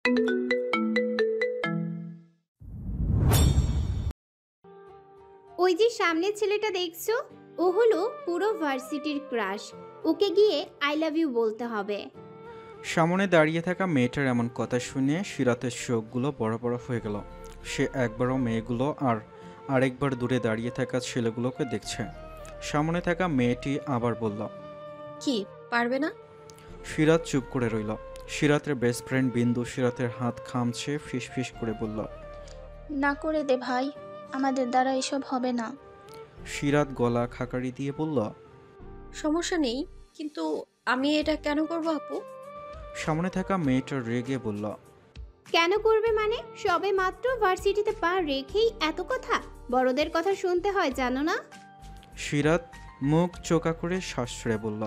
ওই যে সামনের ছেলেটা দেখছো, ও হলো পুরো ভার্সিটির ক্রাশ। ওকে গিয়ে আই লাভ ইউ বলতে হবে। সামনে দাঁড়িয়ে থাকা মেয়েটার এমন কথা শুনে সিরাতের চোখগুলো বড় বড় হয়ে গেল। সে একবারও মেয়েগুলো আর আরেকবার দূরে দাঁড়িয়ে থাকা ছেলেগুলোকে দেখছে। সামনে থাকা মেয়েটি আবার বলল, কি পারবে না? সিরাত চুপ করে রইল। সিরাতের বেস্ট ফ্রেন্ড বিন্দু সিরাতের হাত খামছে ফিস করে বলল, না করে দে ভাই, আমাদের দ্বারা এসব হবে না। সিরাত গলা খাকারি দিয়ে বলল, সমস্যা নেই, কিন্তু আমি এটা কেন করব আপু? সামনে থাকা মেয়েটা রেগে বলল, কেন করবে মানে? সবে মাত্র ভার্সিটিতে পা রেখেই এত কথা? বড়দের কথা শুনতে হয় জানো না? সিরাত মুখ চোকা করে শ্বাস ছেড়ে বলল,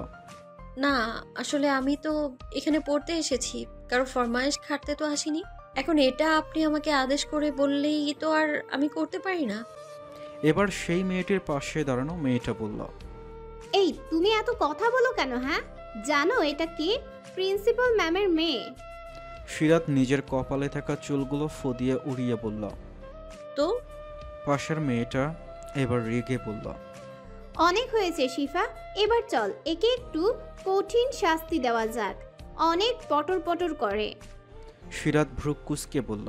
না, আসলে আমি তো এখানে পড়তে এসেছি, কারো ফরমাইশ খাটতে তো আসিনি। এখন এটা আপনি আমাকে আদেশ করে বললেই তো আর আমি করতে পারি না। এবার সেই মেয়েটির পাশে দাঁড়ানো মেয়েটা বলল, এই তুমি এত কথা বলো কেন? হ্যাঁ, জানো এটা কে? প্রিন্সিপাল ম্যামের মেয়ে। সিরাত নিজের কপালে থাকা চুলগুলো ফদিয়ে উড়িয়ে বলল। তো পাশের মেয়েটা এবার রেগে বলল, অনেক হয়েছে শিফা, এবার চল একে একটু কঠিন শাস্তি দেওয়া যাক। অনেক পটর পটর করে। সিরাত ভ্রু কুঁচকে বলল,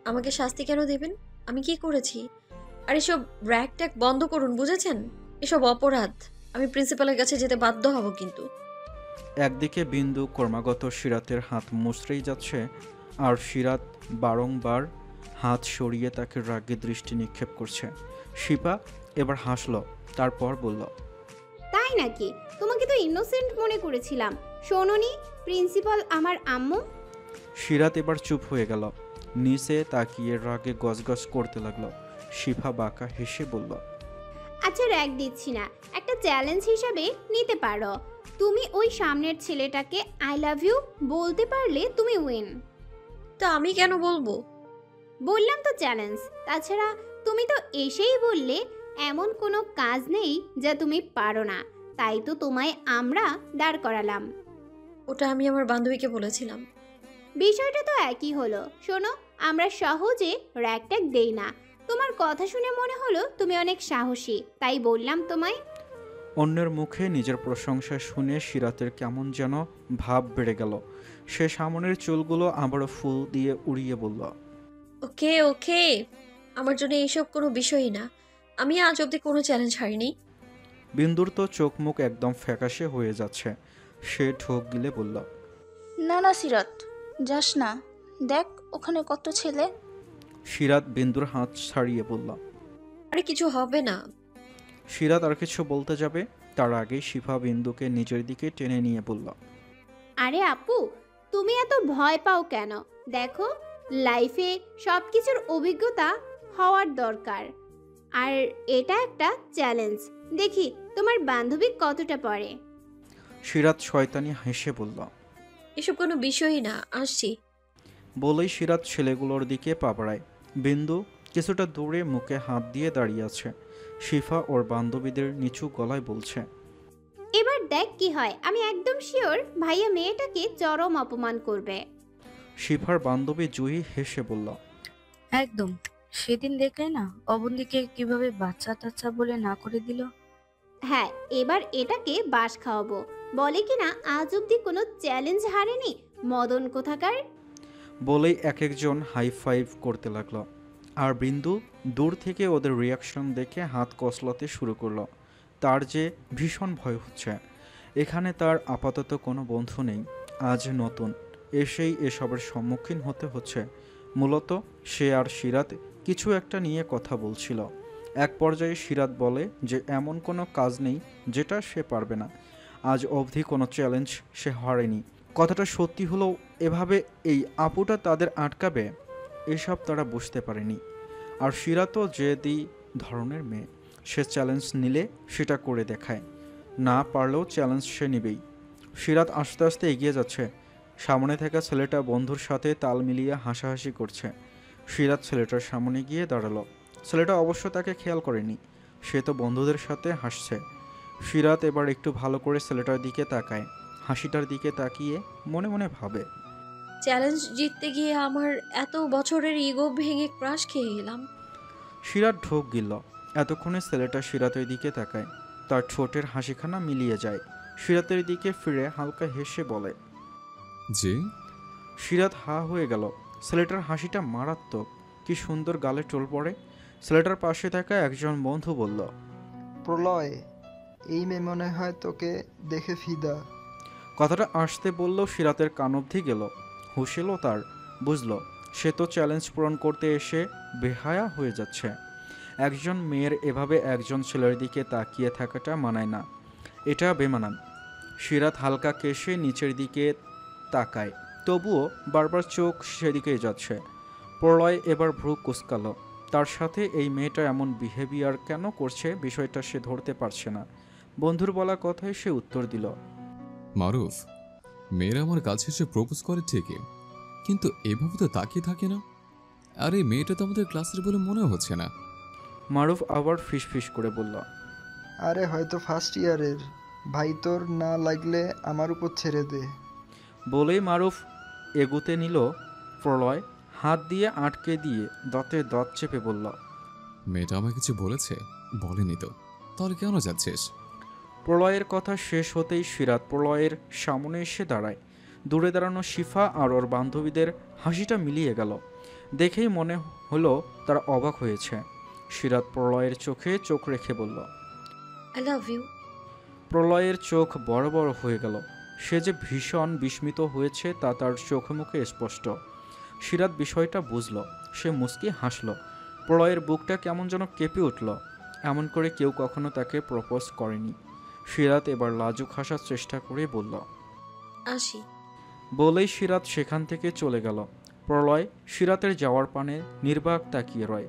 আমাকে শাস্তি কেন দেবেন? আমি কি করেছি? আর এসব র‍্যাগ ট্যাগ বন্ধ করুন, বুঝেছেন? এসব অপরাধ। আমি প্রিন্সিপালের কাছে যেতে বাধ্য হব কিন্তু। একদিকে বিন্দু ক্রমাগত সিরাতের হাত মুচড়েই যাচ্ছে, আর সিরাত বারংবার হাত সরিয়ে তাকে রাগে দৃষ্টি নিক্ষেপ করছে। শিপা এবার হাসল, তারপর বলল, তাই নাকি? তোমাকে তো ইনোসেন্ট মনে করেছিলাম। শোনোনি, প্রিন্সিপাল আমার আম্মু। সিরাত এবার চুপ হয়ে গেল, নিচে তাকিয়ে রাগে গজগজ করতে লাগলো। শিফা বাঁকা হেসে বলল, আচ্ছা র‍্যাগ দিচ্ছি না, একটা চ্যালেঞ্জ হিসাবে নিতে পারো। তুমি ওই সামনের ছেলেটাকে আই লাভ ইউ বলতে পারলে তুমি উইন। তা আমি কেন বলবো? বললাম তো চ্যালেঞ্জ। তাছাড়া তুমি তো এসেই বললে এমন কোনো কাজ নেই যা তুমি পারো না, তাই তো তোমায় আমরা দাঁড় করালাম। ওটা আমি আমার বান্ধবীকে বলেছিলাম। বিষয়টা তো একই হলো। শোনো, আমরা সহজে র‍্যাগ ট্যাগ দেই না। তোমার কথা শুনে মনে হলো তুমি অনেক সাহসী, তাই বললাম তোমায়। অন্যের মুখে নিজের প্রশংসা শুনে সিরাতের কেমন যেন ভাব বেড়ে গেল। সে সামনের চুলগুলো আবারও ফুল দিয়ে উড়িয়ে বলল, ওকে ওকে, আমার জন্য এইসব কোনো বিষয়ই না। আমি আজ অবধি কোনো চ্যালেঞ্জ হারিনি। বিন্দুর তো চোখ মুখ একদম ফ্যাকাশে হয়ে যাচ্ছে। সে ঢোক গিলে বলল, না না সিরাত, যাস না, দেখ ওখানে কত ছেলে। সিরাত বিন্দুর হাত ছাড়িয়ে বলল। আরে কিছু হবে না। সিরাত আর কিছু বলতে যাবে, তার আগেই শিফা বিন্দুকে নিজের দিকে টেনে নিয়ে বলল, আরে আপু, তুমি এত ভয় পাও কেন? দেখো, লাইফে সব কিছুর অভিজ্ঞতা হওয়ার দরকার। আর এটা একটা চ্যালেঞ্জ। দেখি তোমার বান্ধবী কতটা পড়ে। সিরাত শয়তানি হেসে বলল। এসব কোনো বিষয়ই না, আসছি। বলেই সিরাত ছেলেগুলোর দিকে পা বাড়ায়। বিন্দু কিছুটা দূরে মুখে হাত দিয়ে দাঁড়িয়ে আছে। শিফা ওর বান্ধবীদের নিচু গলায় বলছে, এবার দেখ কি হয়। আমি একদম শিওর ভাইয়া মেয়েটাকে চরম অপমান করবে। শিফার বান্ধবী জুহি হেসে বলল, একদম। সেদিন দেখলে না অবন্তীকে কিভাবে বাচ্চা টাচ্চা বলে না করে দিল। হ্যাঁ, এবার এটাকে বাস খাওয়াবো। বলে কিনা আজ অব্দি কোনো চ্যালেঞ্জ হারেনি, মদন কোথাকার। বলেই এক একজন হাই ফাইভ করতে লাগলো। আর বিন্দু দূর থেকে ওদের রিয়াকশন দেখে হাত কসলাতে শুরু করলো। তার যে ভীষণ ভয় হচ্ছে। এখানে তার আপাতত কোনো বন্ধু নেই, আজ নতুন এসেই এসবের সম্মুখীন হতে হচ্ছে। মূলত সে আর সিরাত কিছু একটা নিয়ে কথা বলছিল। এক পর্যায়ে সিরাত বলে যে এমন কোনো কাজ নেই যেটা সে পারবে না। আজ অবধি কোনো চ্যালেঞ্জ সে হারেনি। কথাটা সত্যি হলেও এভাবে এই আপুটা তাদের আটকাবে, এসব তারা বুঝতে পারেনি। আর সিরাতও যেদি ধরনের মেয়ে, সে চ্যালেঞ্জ নিলে সেটা করে দেখায়, না পারলেও চ্যালেঞ্জ সে নেবেই। সিরাত আস্তে আস্তে এগিয়ে যাচ্ছে। সামনে থাকা ছেলেটা বন্ধুর সাথে তাল মিলিয়ে হাসাহাসি করছে। সিরাত ছেলেটার সামনে গিয়ে দাঁড়ালো। ছেলেটা অবশ্য তাকে খেয়াল করেনি, সে তো বন্ধুদের সাথে হাসছে। সিরাত এবার একটু ভালো করে ছেলেটার দিকে তাকায়। হাসিটার দিকে তাকিয়ে মনে মনে ভাবে, চ্যালেঞ্জ জিততে গিয়ে আমার এত বছরের ইগো ভেঙে ক্রাশ খেয়ে গেলাম। সিরাত ঢোক গিলল। এতক্ষণে ছেলেটা সিরাতের দিকে তাকায়, তার ঠোঁটের হাসিখানা মিলিয়ে যায়। সিরাতের দিকে ফিরে হালকা হেসে বলে, জি। সিরাত হা হয়ে গেল। ছেলেটার হাসিটা মারাত্মক, কি সুন্দর গালে টোল পড়ে। ছেলেটার পাশে থাকা একজন বন্ধু বলল, প্রলয়, এই মেয়ে মনে হয় তোকে দেখে ফিদা। কথাটা আসতে বললেও সিরাতের কান অবধি গেল। হুঁশ এলো তার, বুঝলো সে তো চ্যালেঞ্জ পূরণ করতে এসে বেহায়া হয়ে যাচ্ছে। একজন মেয়ের এভাবে একজন ছেলের দিকে তাকিয়ে থাকাটা মানায় না, এটা বেমানান। সিরাত হালকা কেশে নিচের দিকে তাকায়, তবুও বারবার চোখ সেদিকেই যাচ্ছে। প্রলয় এবার ভ্রু কুঁচকালো। তার সাথে এই মেয়েটা এমন বিহেভিয়ার কেন করছে বিষয়টা সে ধরতে পারছে না। বন্ধুর বলা কথায় সে উত্তর দিল, মারুফ, মেয়েরা আমার কাছে এসে প্রপোজ করে ঠিকই, কিন্তু এভাবে তো তাকিয়ে থাকে না। আর এই মেয়েটা তো আমাদের ক্লাসের বলে মনে হচ্ছে না। মারুফ আবার ফিসফিস করে বলল, আরে হয়তো ফার্স্ট ইয়ারের। ভাই, তোর না লাগলে আমার উপর ছেড়ে দে। বলেই মারুফ এগুতে নিল। প্রলয় হাত দিয়ে আটকে দিয়ে দাঁতে দাঁত চেপে বলল, মেয়েটা আমায় কিছু বলেছে? বলেনি তো, তাহলে কেন যাচ্ছিস? প্রলয়ের কথা শেষ হতেই সিরাত প্রলয়ের সামনে এসে দাঁড়ায়। দূরে দাঁড়ানো শিফা আর ওর বান্ধবীদের হাসিটা মিলিয়ে গেল। দেখেই মনে হলো তারা অবাক হয়েছে। সিরাত প্রলয়ের চোখে চোখ রেখে বলল, আই লাভ ইউ। প্রলয়ের চোখ বড় বড় হয়ে গেল। সে যে ভীষণ বিস্মিত হয়েছে তা তার চোখে মুখে স্পষ্ট। সিরাত বিষয়টা বুঝল, সে মুচকি হাসল। প্রলয়ের বুকটা কেমন যেন কেঁপে উঠল। এমন করে কেউ কখনো তাকে প্রপোজ করেনি। সিরাত এবার লাজুক হাসার চেষ্টা করে বলল, আসি। বলেই সিরাত সেখান থেকে চলে গেল। প্রলয় সিরাতের যাওয়ার পানে নির্বাক তাকিয়ে রয়।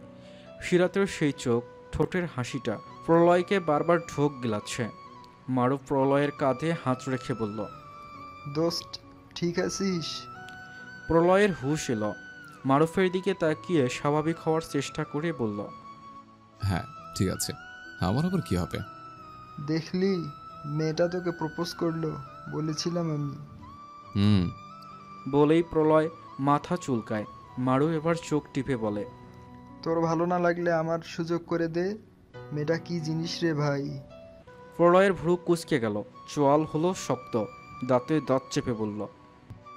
সিরাতের সেই চোখ, ঠোঁটের হাসিটা প্রলয়কে বারবার ঢোক গিলাচ্ছে। মারুফ প্রলয়ের কাঁধে হাত রেখে বলল, দোস্ত, ঠিক আছিস? প্রলয়ের হুঁশ এলো। মারুফের দিকে তাকিয়ে স্বাভাবিক হওয়ার চেষ্টা করে বলল, হ্যাঁ ঠিক আছে, আমার আবার কি হবে? দেখলি, মেয়েটা তোকে প্রপোজ করলো, বলেছিলাম আমি। হুম। বলেই প্রলয় মাথা চুলকায়। মারু এবার চোখ টিপে বলে, তোর ভালো না লাগলে আমার সুযোগ করে দে। মেয়েটা কি জিনিস রে ভাই। প্রলয়ের ভ্রু কুঁচকে গেল, চোয়াল হলো শক্ত, দাঁতে দাঁত চেপে বলল,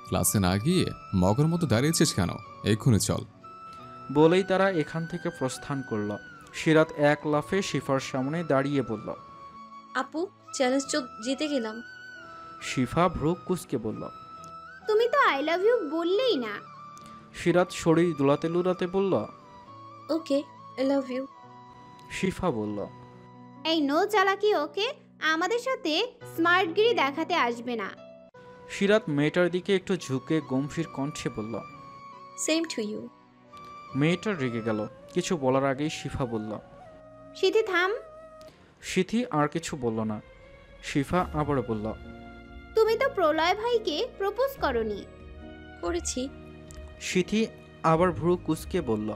ক্লাসে না গিয়ে মগের মতো দাঁড়িয়েছিস কেন? এক্ষুনি চল। বলেই তারা এখান থেকে প্রস্থান করল। সিরাত এক লাফে শিফার সামনে দাঁড়িয়ে বলল, আপু, চ্যালেঞ্জ জিতে গেলাম। শিফা ভ্রু কুঁচকে বলল, তুমি তো আই লাভ ইউ বললেই না। সিরাত শরীর দুলাতে লুলাতে বলল, ওকে, আই লাভ ইউ। শিফা বলল, এই নো চালাকি, ওকে? আমাদের সাথে স্মার্টগিরি দেখাতে আসবে না। সিরাত মেয়েটার দিকে একটু ঝুঁকে গম্ভীর কণ্ঠে বলল। Same to you. মেয়েটা রেগে গেল। কিছু বলার আগেই শিফা বলল, সিথি থাম। সিথি আর কিছু বলল না। শিফা আবার বলল, তুমি তো প্রলয় ভাইকে প্রপোজ করনি। করেছি। সিথি আবার ভ্রু কুঁচকে বলল,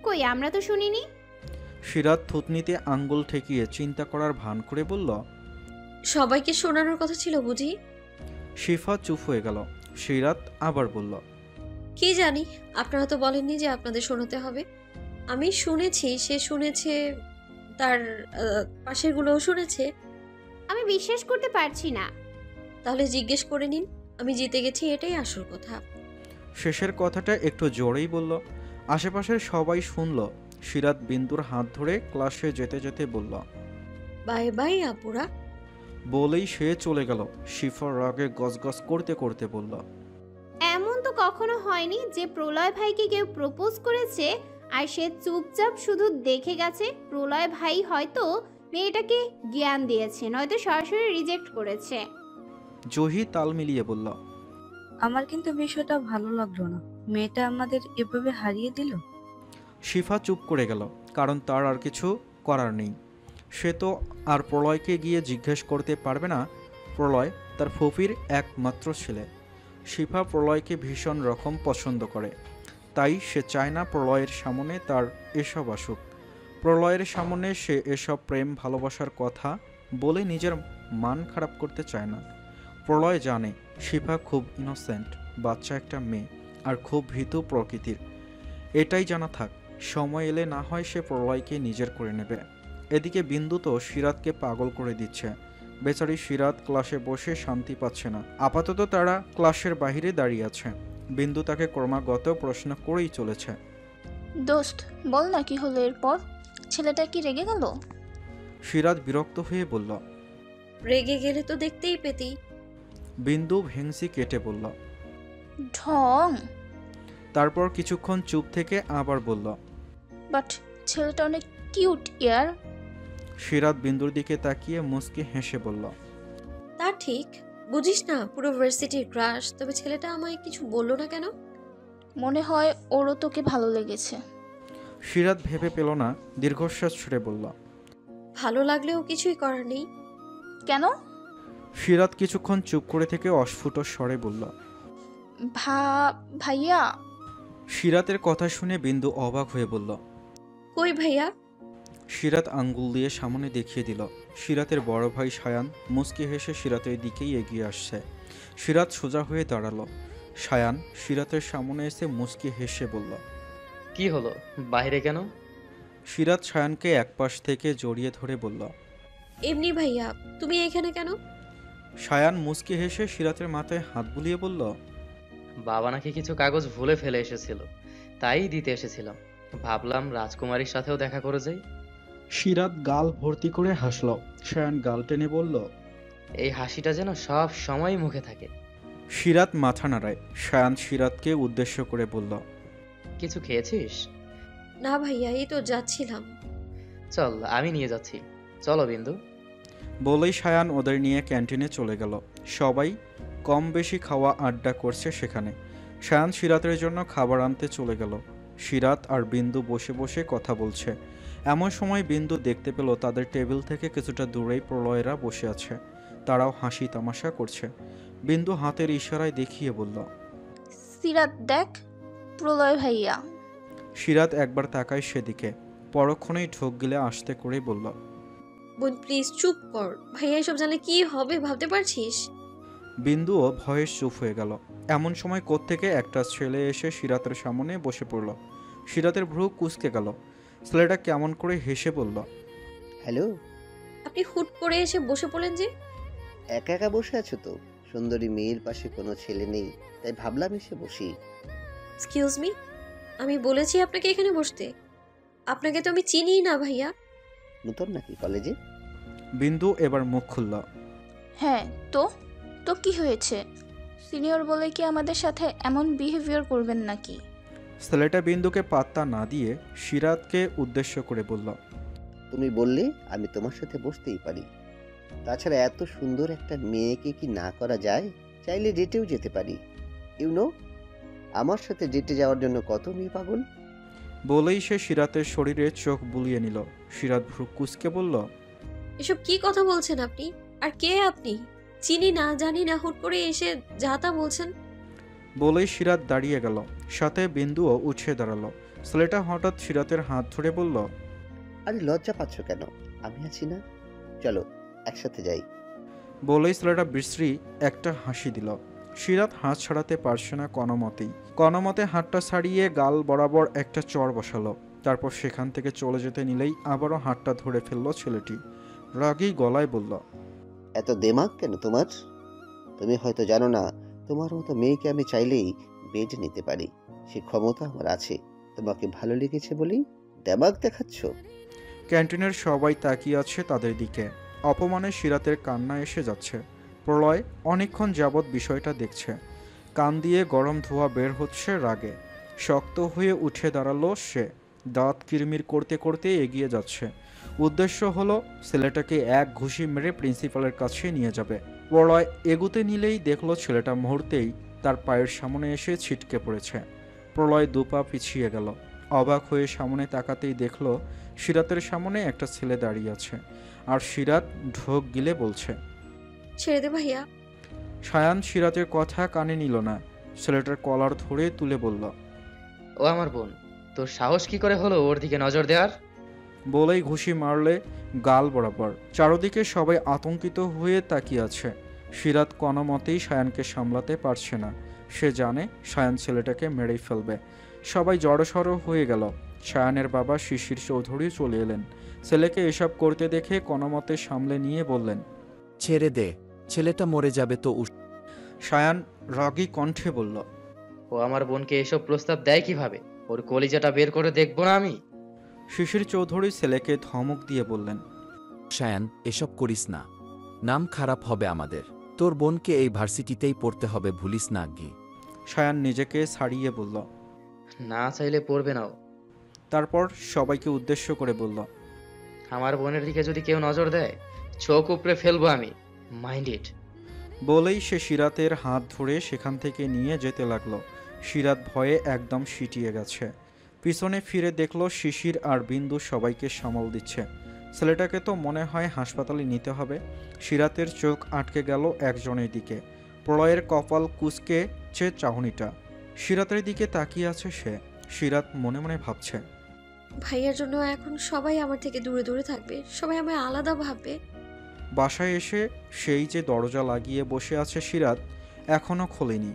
কই, আমরা তো শুনিনি। সিরাত থুতনিতে আঙ্গুল ঠেকিয়ে চিন্তা করার ভান করে বলল। সবাইকে শোনানোর কথা ছিল বুঝি? শিফা চুপ হয়ে গেল। সিরাত আবার বলল, কি জানি, আপনারা তো বলেননি যে আপনাদের শোনাতে হবে। আমি শুনেছি, সে শুনেছে, তার পাশেরগুলোও শুনেছে। আমি বিশ্বাস করতে পারছি না। তাহলে জিজ্ঞেস করে নিন, আমি জিতে গেছি, এটাই আসল কথা। শেষের কথাটা একটু জোরেই বলল। আশেপাশের সবাই শুনল। সিরাত বিন্দুর হাত ধরে ক্লাসে যেতে যেতে বলল, বাই বাই আপুরা। বলেই সে চলে গেল। শিফার রাগে গজগজ করতে করতে বলল, এমন তো কখনো হয়নি যে প্রলয় ভাইকে কেউ প্রপোজ করেছে আর সে চুপচাপ শুধু দেখে গেছে। প্রলয় ভাই হয়তো মেয়েটাকে জ্ঞান দিয়েছে, নয়তো সরাসরি রিজেক্ট করেছে। জহি তাল মিলিয়ে বলল, আমার কিন্তু বিষয়টা ভালো লাগলো না। মেয়েটা আমাদের এভাবে হারিয়ে দিল। শিফা চুপ করে গেল, কারণ তার আর কিছু করার নেই। সে তো আর প্রলয়কে গিয়ে জিজ্ঞেস করতে পারবে না। প্রলয় তার ফুফির একমাত্র ছেলে। শিফা প্রলয়কে ভীষণ রকম পছন্দ করে, তাই সে চায় না প্রলয়ের সামনে তার এসব আসুক। প্রলয়ের সামনে সে এসব প্রেম ভালোবাসার কথা বলে নিজের মান খারাপ করতে চায় না। প্রলয় জানে শিফা খুব ইনোসেন্ট, বাচ্চা একটা মেয়ে, আর খুব ভীতু প্রকৃতির। এটাই জানা থাক, সময় এলে না হয় সে প্রলয়কে নিজের করে নেবে। এদিকে বিন্দু তো সিরাতকে পাগল করে দিচ্ছে। বেচারি সিরাত ক্লাসে বসে শান্তি পাচ্ছে না। আপাতত তারা ক্লাসের বাইরে দাঁড়িয়ে আছে। বিন্দু তাকে ক্রমাগত প্রশ্ন করেই চলেছে। দোস্ত, বল না কি হলো এরপর? ছেলেটা কি রেগে গেল? সিরাত বিরক্ত হয়ে বলল। রেগে গেলে তো দেখতেই পেতি। বিন্দু ভেংসি কেটে বলল। ঢং। তারপর কিছুক্ষণ চুপ থেকে আবার বলল। বাট ছেলেটা অনেক কিউট ইয়ার। সিরাত বিন্দুর দিকে তাকিয়ে মুচকি হেসে বলল। তা ঠিক, বুঝিস না পুরো ভার্সিটির ক্রাশ, তবে ছেলেটা আমায় কিছু বললো না কেন? মনে হয় ওরও তোকে ভালো লেগেছে। সিরাত ভেবে পেল না, দীর্ঘশ্বাস ছুড়ে বলল। ভালো লাগলেও কিছুই করার নেই। কেন? সিরাত কিছুক্ষণ চুপ করে থেকে অস্ফুট স্বরে বলল। ভাইয়া। সিরাতের কথা শুনে বিন্দু অবাক হয়ে বলল। কই ভাইয়া? সিরাত আঙ্গুল দিয়ে সামনে দেখিয়ে দিল। সিরাতের বড় ভাই সায়ান মুচকি হেসে সিরাতের দিকেই এগিয়ে আসছে। সিরাত সোজা হয়ে দাঁড়ালো। সায়ান সিরাতের সামনে এসে মুচকি হেসে বলল। কি হলো, বাইরে কেন? সিরাত সায়ানকে একপাশ থেকে জড়িয়ে ধরে বলল। এমনি ভাইয়া, তুমি এখানে কেন? সায়ান মুচকি হেসে সিরাতের মাথায় হাত বুলিয়ে বলল। বাবা নাকি কিছু কাগজ ভুলে ফেলে এসেছিল, তাই দিতে এসেছিলাম। ভাবলাম রাজকুমারীর সাথেও দেখা করে যাই। সিরাত গাল ভর্তি করে হাসল। সায়ান গাল টেনে বলল। এই হাসিটা যেন সব সময় মুখে থাকে। সিরাত মাথা নাড়ায়। সায়ান সিরাতকে উদ্দেশ্য করে বলল। কিছু খেয়েছিস? না ভাইয়া, এই তো যাচ্ছিলাম। চল, আমি নিয়ে যাচ্ছি। চলো বিন্দু। বলেই সায়ান ওদের নিয়ে ক্যান্টিনে চলে গেল। সবাই কম বেশি খাওয়া আড্ডা করছে সেখানে। সায়ান সিরাতের জন্য খাবার আনতে চলে গেল। সিরাত আর বিন্দু বসে বসে কথা বলছে। এমন সময় বিন্দু দেখতে পেল তাদের টেবিল থেকে কিছুটা দূরেই প্রলয়েরা বসে আছে। তারাও হাসি তামাশা করছে। বিন্দু হাতের ইশারায় দেখিয়ে বলল। সিরাত দেখ, প্রলয় ভাইয়া। সিরাত একবার তাকায় সেদিকে, পরক্ষণেই ঢোক গিলে আস্তে করেই বলল। বোন প্লিজ চুপ কর, ভাইয়া এসব জানলে কি হবে ভাবতে পারছিস? বিন্দুও ভয়ে চুপ হয়ে গেল। এমন সময় কোত্থেকে একটা ছেলে এসে সিরাতের সামনে বসে পড়ল। সিরাতের ভ্রু কুঁচকে গেল। ছেলেটা কেমন করে হেসে বলল। হ্যালো। আপনি হুট করে এসে বসে পড়লেন যে? একা একা বসে আছো তো? সুন্দরী মেয়ের পাশে কোনো ছেলে নেই, তাই ভাবলাম এসে বসি। এক্সকিউজ মি, আমি বলেছি আপনাকে এখানে বসতে? আপনাকে তো আমি চিনিই না ভাইয়া। নতুন নাকি কলেজে? বিন্দু এবার মুখ খুলল। হ্যাঁ তো তো কি হয়েছে? সিনিয়র বলে কি আমাদের সাথে এমন বিহেভিয়ার করবেন নাকি? ছেলেটা বিন্দুকে পাত্তা না দিয়ে সিরাতকে উদ্দেশ্য করে বলল। তুমি বললে আমি তোমার সাথে বসতেই পারি। তাছাড়া এত সুন্দর একটা মেয়েকে কি না করা যায়? চাইলে ডেটেও যেতে পারি। ইউনো, আমার সাথে ডেটে যাওয়ার জন্য কত মেয়ে পাগল। বলেই সে সিরাতের শরীরে চোখ বুলিয়ে নিল। সিরাত ভ্রু কুঁচকে বলল। এসব কি কথা বলছেন আপনি? আর কে আপনি? চিনি না, জানি না, হুট করে এসে যা তা বলছেন। বলেই সিরাত দাঁড়িয়ে গেল। সাথে বিন্দুও উঠে দাঁড়ালো। ছেলেটা হঠাৎ সিরাতের হাত ধরে বলল। আরে লজ্জা পাচ্ছ কেন? আমি আছি না, চলো একসাথে যাই। বলেই ছেলেটা বিশ্রী একটা হাসি দিল। সিরাত হাত ছাড়াতে পারছে না কোনোমতে হাতটা ছাড়িয়ে গাল বরাবর একটা চড় বসালো। তারপর সেখান থেকে চলে যেতে নিলেই আবারও হাতটা ধরে ফেললো ছেলেটি। রাগী গলায় বলল। এত দেমাগ কেন তোমার? তুমি হয়তো জানো না, তোমার মতো মেয়েকে আমি চাইলেই বেডে নিতে পারি। সে ক্ষমতা আমার আছে। তোমাকে ভালো লেগেছে বলেই দেমাগ দেখাচ্ছ? ক্যান্টিনের সবাই তাকিয়ে আছে তাদের দিকে। অপমানে সিরাতের কান্না এসে যাচ্ছে। প্রলয় অনেকক্ষণ যাবৎ বিষয়টা দেখছে। কান দিয়ে গরম ধোঁয়া বের হচ্ছে রাগে। শক্ত হয়ে উঠে দাঁড়ালো সে। দাঁত কিরমির করতে করতে এগিয়ে যাচ্ছে। উদ্দেশ্য হলো ছেলেটাকে এক ঘুষি মেরে প্রিন্সিপালের কাছে নিয়ে যাবে। প্রলয় এগুতে নিলেই দেখলো ছেলেটা মুহূর্তেই তার পায়ের সামনে এসে ছিটকে পড়েছে। প্রলয় দুপা পিছিয়ে গেল। অবাক হয়ে সামনে তাকাতেই দেখলো সিরাতের সামনে একটা ছেলে দাঁড়িয়ে আছে। আর সিরাত ঢোক গিলে বলছে। ছেড়ে দে ভাইয়া। সায়ান সিরাতের কথা কানে নিল না। ছেলেটার কলার ধরে তুলে বলল। ও আমার বোন, তোর সাহস কি করে হলো ওর দিকে নজর দেওয়ার? বলেই ঘুষি মারলে গাল বরাবর। চারদিকে সবাই আতঙ্কিত হয়ে তাকিয়ে আছে। সিরাত কোনোমতেই সায়ানকে সামলাতে পারছে না। সে জানে সায়ান ছেলেটাকে মেরেই ফেলবে। সবাই জড়সড় হয়ে গেল। সায়ানের বাবা শিশির চৌধুরী চলে এলেন। ছেলেকে এসব করতে দেখে কোনোমতে সামলে নিয়ে বললেন, ছেড়ে দে, ছেলেটা মরে যাবে তো। সায়ান রাগী কণ্ঠে বলল, ও আমার বোনকে এসব প্রস্তাব দেয় কিভাবে? ওর কলিজাটা বের করে দেখবো না আমি? শিশির চৌধুরী ছেলেকে ধমক দিয়ে বললেন, সায়ান, এসব করিস না, নাম খারাপ হবে আমাদের। তোর বোনকে এই ভার্সিটিতেই পড়তে হবে, ভুলিস না আজ্ঞি। সায়ান নিজেকে ছাড়িয়ে বলল। না চাইলে পড়বে নাও। তারপর সবাইকে উদ্দেশ্য করে বলল, আমার বোনের দিকে যদি কেউ নজর দেয় চোখ উপড়ে ফেলবো আমি, মাইন্ড ইট। বলেই সে সিরাতের হাত ধরে সেখান থেকে নিয়ে যেতে লাগলো। সিরাত ভয়ে একদম সিটিয়ে গেছে। পিছনে ফিরে দেখলো শিশির আর বিন্দু সবাইকে সামাল দিচ্ছে। ছেলেটাকে তো মনে হয় হাসপাতালে নিতে হবে। সিরাতের চোখ আটকে গেল একজনের দিকে। প্রলয়ের কপাল কুঁচকে চাহনিটা। সিরাতের দিকে তাকিয়ে আছে সে। সিরাত মনে মনে ভাবছে, ভাইয়ার জন্য এখন সবাই আমার থেকে দূরে দূরে থাকবে, সবাই আমায় আলাদা ভাববে। বাসায় এসে সেই যে দরজা লাগিয়ে বসে আছে সিরাত এখনও খোলেনি।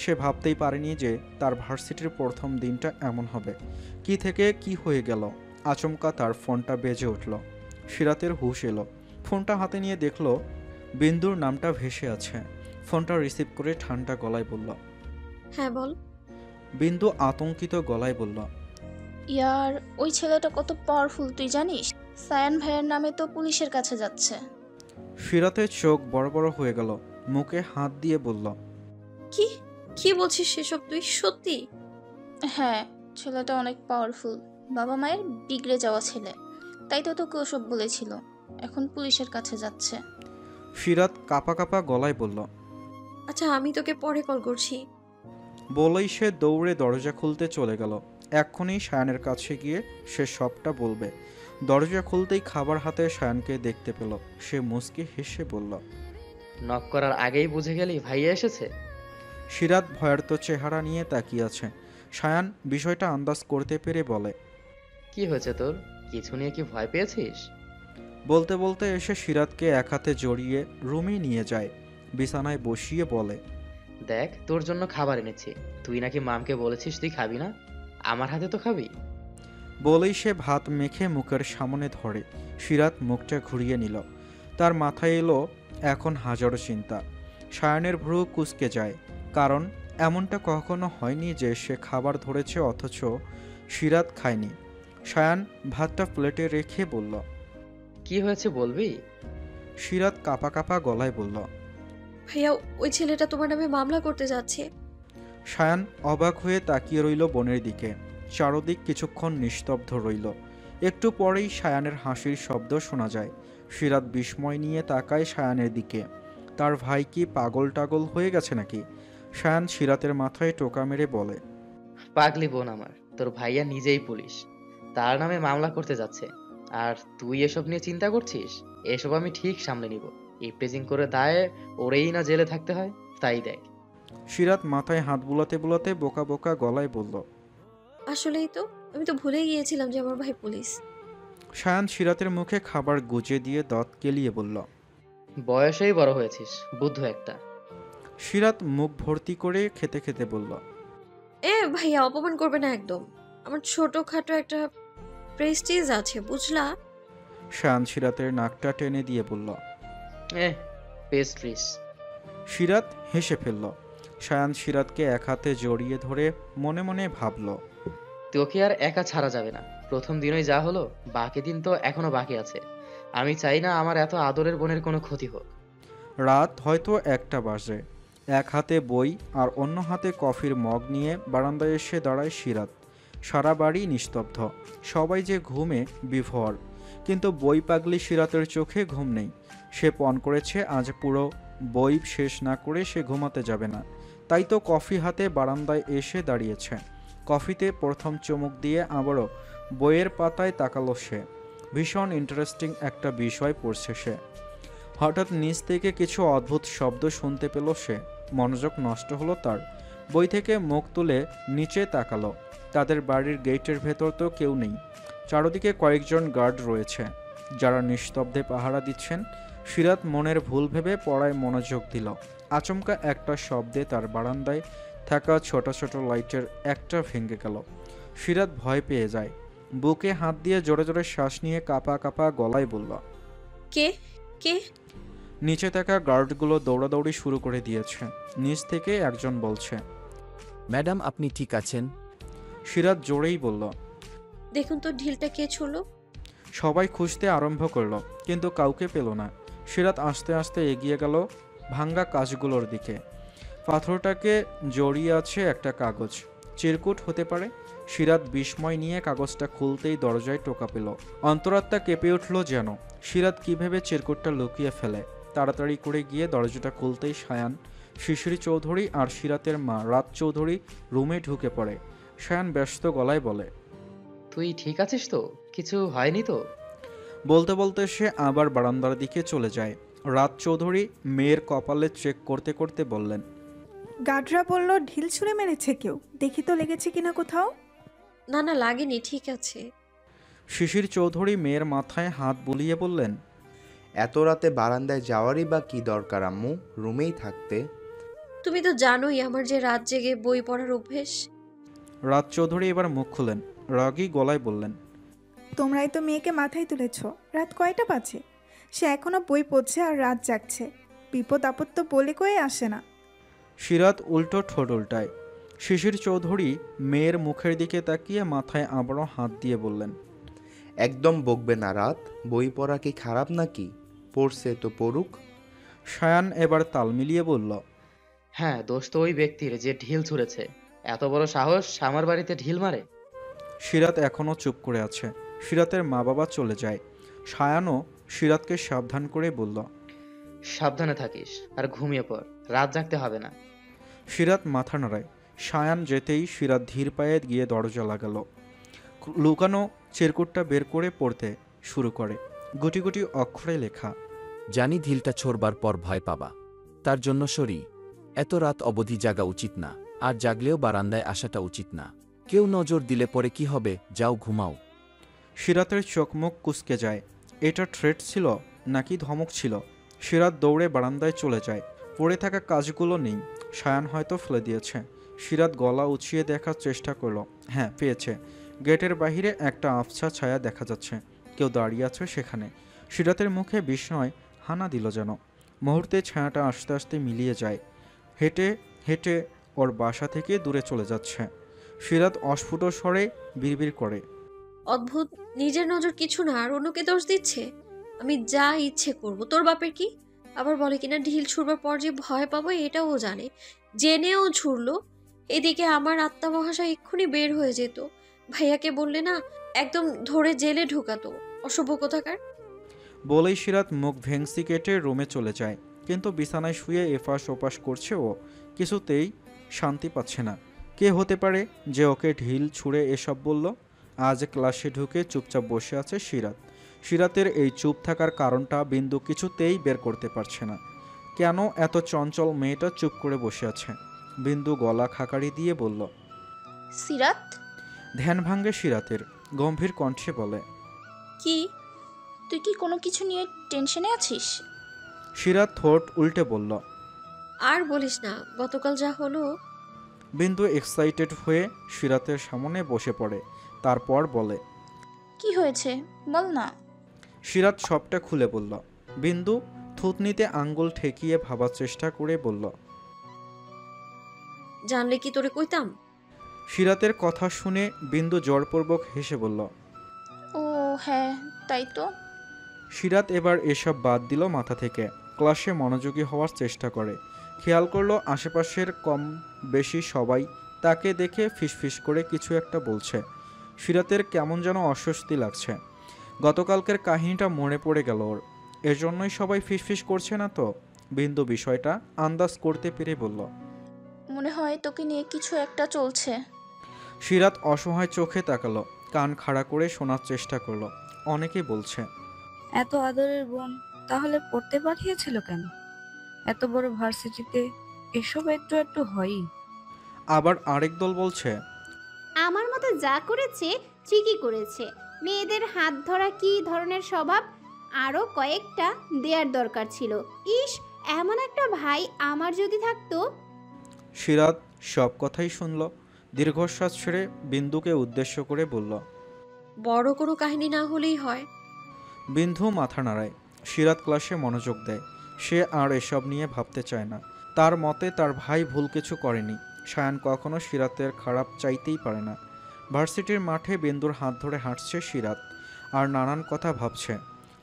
সে ভাবতেই পারেনি যে তার ভার্সিটির প্রথম দিনটা এমন হবে। কি থেকে কি হয়ে গেল। আচমকা তার ফোনটা বেজে উঠল। সিরাতের হুঁশ এলো। ফোনটা হাতে নিয়ে দেখল বিন্দুর নামটা ভেসে আছে। ফোনটা রিসিভ করে ঠান্ডা গলায় বলল, হ্যাঁ বল। বিন্দু আতঙ্কিত গলায় বলল, ইয়ার, ওই ছেলেটা কত পাওয়ারফুল তুই জানিস? সায়ান ভাইয়ের নামে তো পুলিশের কাছে যাচ্ছে। সিরাতের চোখ বড় বড় হয়ে গেল। মুখে হাত দিয়ে বলল, কি কি বলছিস সেসব তুই? সত্যি? হ্যাঁ, ছেলেটা অনেক পাওয়ারফুল, বাবা মায়ের বিগড়ে যাওয়া ছেলে, তাই তো তোকে ওসব বলেছিল। এখন পুলিশের কাছে যাচ্ছে। সিরাত কাঁপা কাঁপা গলায় বলল, আচ্ছা আমি তোকে পরে কল করছি। বলেই সে দৌড়ে দরজা খুলতে চলে গেল। এক্ষুনি সায়ানের কাছে গিয়ে সে সবটা বলবে। দরজা খুলতেই খাবার হাতে সায়ানকে দেখতে পেল। সে মুচকি হেসে বলল, নক করার আগেই বুঝে গেলি ভাইয়া এসেছে? সিরাত ভয়ার্ত চেহারা নিয়ে তাকিয়ে আছে। সায়ান বিষয়টা আন্দাজ করতে পেরে বলে, কি হয়েছে তোর? কিছু নিয়ে কি ভয় পেয়েছিস? বলতে বলতে এসে সিরাতকে এক হাতে জড়িয়ে রুমে নিয়ে যায়। বিছানায় বসিয়ে বলে, দেখ তোর জন্য খাবার এনেছি। তুই নাকি মামকে বলেছিস তুই খাবি না, আমার হাতে তো খাবি। বলেই সে ভাত মেখে মুখের সামনে ধরে। সিরাত মুখটা ঘুরিয়ে নিল। তার মাথায় এলো এখন হাজারো চিন্তা। সায়ানের ভ্রু কুঁচকে যায়, কারণ এমনটা কখনো হয়নি যে সে খাবার ধরেছে অথচ সিরাত খায়নি। সায়ান ভাতটা প্লেটে রেখে বলল, কি হয়েছে বলবি? সিরাত কাঁপা কাঁপা গলায় বলল, ভাইয়া ওই ছেলেটা তোমার নামে মামলা করতে যাচ্ছে। সায়ান অবাক হয়ে তাকিয়ে রইল বোনের দিকে। চারদিক কিছুক্ষণ নিস্তব্ধ রইল। একটু পরেই সায়ানের হাসির শব্দ শোনা যায়। সিরাত বিস্ময় নিয়ে তাকায় সায়ানের দিকে। তার ভাই কি পাগল টাগল হয়ে গেছে নাকি? সায়ান সিরাতের মাথায় টোকা মেরে বলে, পাগলি বোন আমার, তোর ভাইয়া নিজেই পুলিশ, তার নামে মামলা করতে যাচ্ছে, আর তুই এসব নিয়ে চিন্তা করছিস? এসব আমি ঠিক সামলে নিব। ইপটিজিং করে দায়ে ওরেই না জেলে থাকতে হয়, তাই দেখ। সিরাত মাথায় হাত বুলাতে বুলাতে বোকা বোকা গলায় বলল, আসলেই তো, আমি তো ভুলে গিয়েছিলাম যে আমার ভাই পুলিশ। সায়ান সিরাতের মুখে খাবার গুজে দিয়ে দাঁত কেলিয়ে বলল, বয়সেই বড় হয়েছিস, বুদ্ধ একটা। সিরাত মুখ ভর্তি করে খেতে খেতে বলল, ভাইয়া অপমান করবে না একদম। আমার ছোটখাটো একটা প্রেস্টিজ আছে, বুঝলা? সায়ান সিরাতের নাকটা টেনে দিয়ে বলল, পেস্ট্রিস। সিরাত হেসে ফেলল। সায়ান সিরাতকে এক হাতে জড়িয়ে ধরে মনে মনে ভাবল, তোকে আর একা ছাড়া যাবে না। প্রথম দিনই যা হলো, বাকি দিন তো এখনো বাকি আছে। আমি চাই না আমার এত আদরের বোনের কোনো ক্ষতি হোক। রাত হয়তো 1টা বাজে। এক হাতে বই আর অন্য হাতে কফির মগ নিয়ে বারান্দায় এসে দাঁড়ায় সিরাত। সারা বাড়ি নিস্তব্ধ, সবাই যে ঘুমে বিভোর। কিন্তু বই পাগলি সিরাতের চোখে ঘুম নেই। সে পণ করেছে আজ পুরো বই শেষ না করে সে ঘুমাতে যাবে না। তাই তো কফি হাতে বারান্দায় এসে দাঁড়িয়েছে। কফিতে প্রথম চুমুক দিয়ে আবারও বইয়ের পাতায় তাকালো সে। ভীষণ ইন্টারেস্টিং একটা বিষয় পড়ছে সে। হঠাৎ নিচ থেকে কিছু অদ্ভুত শব্দ শুনতে পেল সে। মনোযোগ নষ্ট হলো তার। বই থেকে মুখ তুলে নিচে তাকালো। তাদের বাড়ির গেটের ভেতর তো কেউ নেই। চারদিকে কয়েকজন গার্ড রয়েছে যারা নিস্তব্ধে পাহারা দিচ্ছেন। সিরাত মনের ভুল ভেবে পড়ায় মনোযোগ দিল। আচমকা একটা শব্দে তার বারান্দায় থাকা ছোট ছোট লাইটের একটা ভেঙে গেল। সিরাত ভয় পেয়ে যায়। বুকে হাত দিয়ে জোরে জোরে শ্বাস নিয়ে কাঁপা কাঁপা গলায় বলল, কে কে? নিচে থাকা গার্ডগুলো দৌড়াদৌড়ি শুরু করে দিয়েছে। নিচ থেকে একজন বলছে, ম্যাডাম আপনি ঠিক আছেন? সিরাত জোরেই বলল। দেখুন তো ঢিলটা কে ছুড়লো। সবাই খুঁজতে আরম্ভ করলো, কিন্তু কাউকে পেল না। সিরাত আস্তে আস্তে এগিয়ে গেল ভাঙ্গা কাঁচগুলোর দিকে। পাথরটাকে জড়িয়ে আছে একটা কাগজ। চিরকুট হতে পারে। সিরাত বিস্ময় নিয়ে কাগজটা খুলতেই দরজায় টোকা পেল। অন্তরাত্মা কেঁপে উঠল যেন। সিরাত কিভাবে চিরকুটটা লুকিয়ে ফেলে। তাড়াতাড়ি করে গিয়ে দরজাটা খুলতেই সায়ান, শিশির চৌধুরী আর সিরাতের মা রাত চৌধুরী রুমে ঢুকে পড়ে। সায়ান ব্যস্ত গলায় বলে, তুই ঠিক আছিস তো? কিছু হয়নি তো? বলতে বলতে সে আবার বারান্দার দিকে চলে যায়। রাত চৌধুরী মেয়ের কপালে চেক করতে করতে বললেন, গার্ডরা বলল ঢিল ছুঁড়ে মেরেছে কেউ, দেখি তো লেগেছে কিনা কোথাও। না না লাগেনি, ঠিক আছে। শিশির চৌধুরী মেয়ের মাথায় হাত বুলিয়ে বললেন, এত রাতে বারান্দায় যাওয়ারই বা কি দরকার আম্মু, রুমেই থাকতে। তুমি তো জানোই আমার যে রাত জেগে বই পড়ার অভ্যেস। রাত চৌধুরী এবার মুখ খুলেন, রাগী গলায় বললেন, তোমরাই তো মেয়েকে মাথায় তুলেছ। রাত কয়টা বাজে? সে এখনো বই পড়ছে আর রাত জাগছে। বিপদ আপদ তো বলে কয়ে আসে না। সিরাত উল্টো ঠোঁট উল্টায়। শিশির চৌধুরী মেয়ের মুখের দিকে তাকিয়ে মাথায় আবারও হাত দিয়ে বললেন, একদম বকবে না রাত, বই পড়া কি খারাপ নাকি? পড়ছে তো পড়ুক। সায়ান এবার তাল মিলিয়ে বলল, হ্যাঁ, দোষ তো ওই ব্যক্তির যে ঢিল ছুঁড়েছে। এত বড় সাহস আমার বাড়িতে ঢিল মারে। সিরাত এখনও চুপ করে আছে। সিরাতের মা বাবা চলে যায়। সায়ানও সিরাতকে সাবধান করে বলল, সাবধানে থাকিস আর ঘুমিয়ে পড়, রাত জাগতে হবে না। সিরাত মাথা নাড়ায়। সায়ান যেতেই সিরাত ধীর পায়ে গিয়ে দরজা লাগালো। লুকানো চিরকুটটা বের করে পড়তে শুরু করে। গুটি গুটি অক্ষরে লেখা, জানি ঢিলটা ছোড়বার পর ভয় পাবা, তার জন্য সরি। এত রাত অবধি জাগা উচিত না, আর জাগলেও বারান্দায় আসাটা উচিত না। কেউ নজর দিলে পরে কি হবে, যাও ঘুমাও। সিরাতের চোখ মুখ কুঁচকে যায়। এটা থ্রেট ছিল নাকি ধমক ছিল? সিরাত দৌড়ে বারান্দায় চলে যায়। পড়ে থাকা কাজগুলো নেই, সায়ান হয়তো ফেলে দিয়েছে। সিরাত গলা উঁচিয়ে দেখার চেষ্টা করলো। হ্যাঁ, পেয়েছে। গেটের বাহিরে একটা আবছা ছায়া দেখা যাচ্ছে। কেউ দাঁড়িয়ে আছে সেখানে। সিরাতের মুখে বিস্ময় হানা দিল যেন। মুহূর্তে ছায়াটা আস্তে আস্তে মিলিয়ে যায়। হেঁটে হেঁটে ওর বাসা থেকে দূরে চলে যাচ্ছে। সিরাত অস্ফুট স্বরে বিড়বিড় করে, অদ্ভুত, নিজের নজর কিছু না আর অন্যকে দোষ দিচ্ছে। আমি যা ইচ্ছে করব, তোর বাপের কি? আবার বলে কিনা ঢিল ছুড়বার পর যে ভয় পাবো এটাও জেনে জেনেও ছুড়লো। এদিকে আমার আত্মা মহাশয় এক্ষুনি বের হয়ে যেত। ভাইয়াকে বললে না একদম ধরে জেলে ঢুকাতো, অসভ্য কোথাকার। বলেই সিরাত মুখ ভেংসি কেটে রুমে চলে যায়। কিন্তু বিছানায় শুয়ে এপাশ ওপাশ করছে ও। কিছুতেই শান্তি পাচ্ছে না। কে হতে পারে যে ওকে ঢিল ছুঁড়ে এসব বলল? আজ ক্লাসে ঢুকে চুপচাপ বসে আছে সিরাত। সিরাতের এই চুপ থাকার কারণটা বিন্দু কিছুতেই বের করতে পারছে না। কেন এত চঞ্চল মেয়েটা চুপ করে বসে আছে? বিন্দু গলা খাকারি দিয়ে বলল, সিরাত। ধ্যান ভাঙ্গে সিরাতের, গম্ভীর কণ্ঠে বলে, কি? তুই কি কোনো কিছু নিয়ে টেনশনে আছিস? সিরাত ঠোঁট উল্টে বলল, আর বলিস না, গতকাল যা হলো। বিন্দু এক্সাইটেড হয়ে সিরাতের সামনে বসে পড়ে। তারপর বলে, কি হয়েছে বল না। সিরাত সবটা খুলে বলল। বিন্দু থুতনিতে আঙ্গুল ঠেকিয়ে ভাবার চেষ্টা করে বলল, জানলে কি তোরে কইতাম? সিরাতের কথা শুনে বিন্দু জোরপূর্বক হেসে বলল, ও হ্যাঁ, তাই তো। সিরাত এবার এসব বাদ দিল মাথা থেকে। ক্লাসে মনোযোগী হওয়ার চেষ্টা করে। খেয়াল করলো আশেপাশের কম বেশি সবাই তাকে দেখে ফিসফিস করে কিছু একটা বলছে। সিরাতের কেমন যেন অস্বস্তি লাগছে। গতকালকের কাহিনীটা মনে পড়ে গেল ওর। এজন্যই সবাই ফিসফিস করছে না তো? বিন্দু বিষয়টা আন্দাজ করতে পেরে বলল, মনে হয় তোকে নিয়ে কিছু একটা চলছে। সিরাত অসহায় চোখে তাকালো, কান খাড়া করে শোনার চেষ্টা করলো। অনেকে বলছে, এত আদরের বোন তাহলে পড়তে পাঠিয়েছিল কেন? এত বড় ভার্সিটিতে এসব একটু একটু হয়ই। আবার আরেক দল বলছে, আমার মতো যা করেছে ঠিকই করেছে। মেয়েদের হাত ধরা কি ধরনের স্বভাব, আরও কয়েকটা দেয়ার দরকার ছিল। ইস, এমন একটা ভাই আমার যদি থাকতো। সিরাত সব কথাই শুনল। দীর্ঘশ্বাস ছেড়ে বিন্দুকে উদ্দেশ্য করে বলল, বড় কোনো কাহিনী না হলেই হয়। বিন্দু মাথা নাড়ায়। সিরাত ক্লাসে মনোযোগ দেয়। সে আর এসব নিয়ে ভাবতে চায় না। তার মতে তার ভাই ভুল কিছু করেনি। সায়ান কখনো সিরাতের খারাপ চাইতেই পারে না। ভার্সিটির মাঠে বিন্দুর হাত ধরে হাঁটছে সিরাত আর নানান কথা ভাবছে।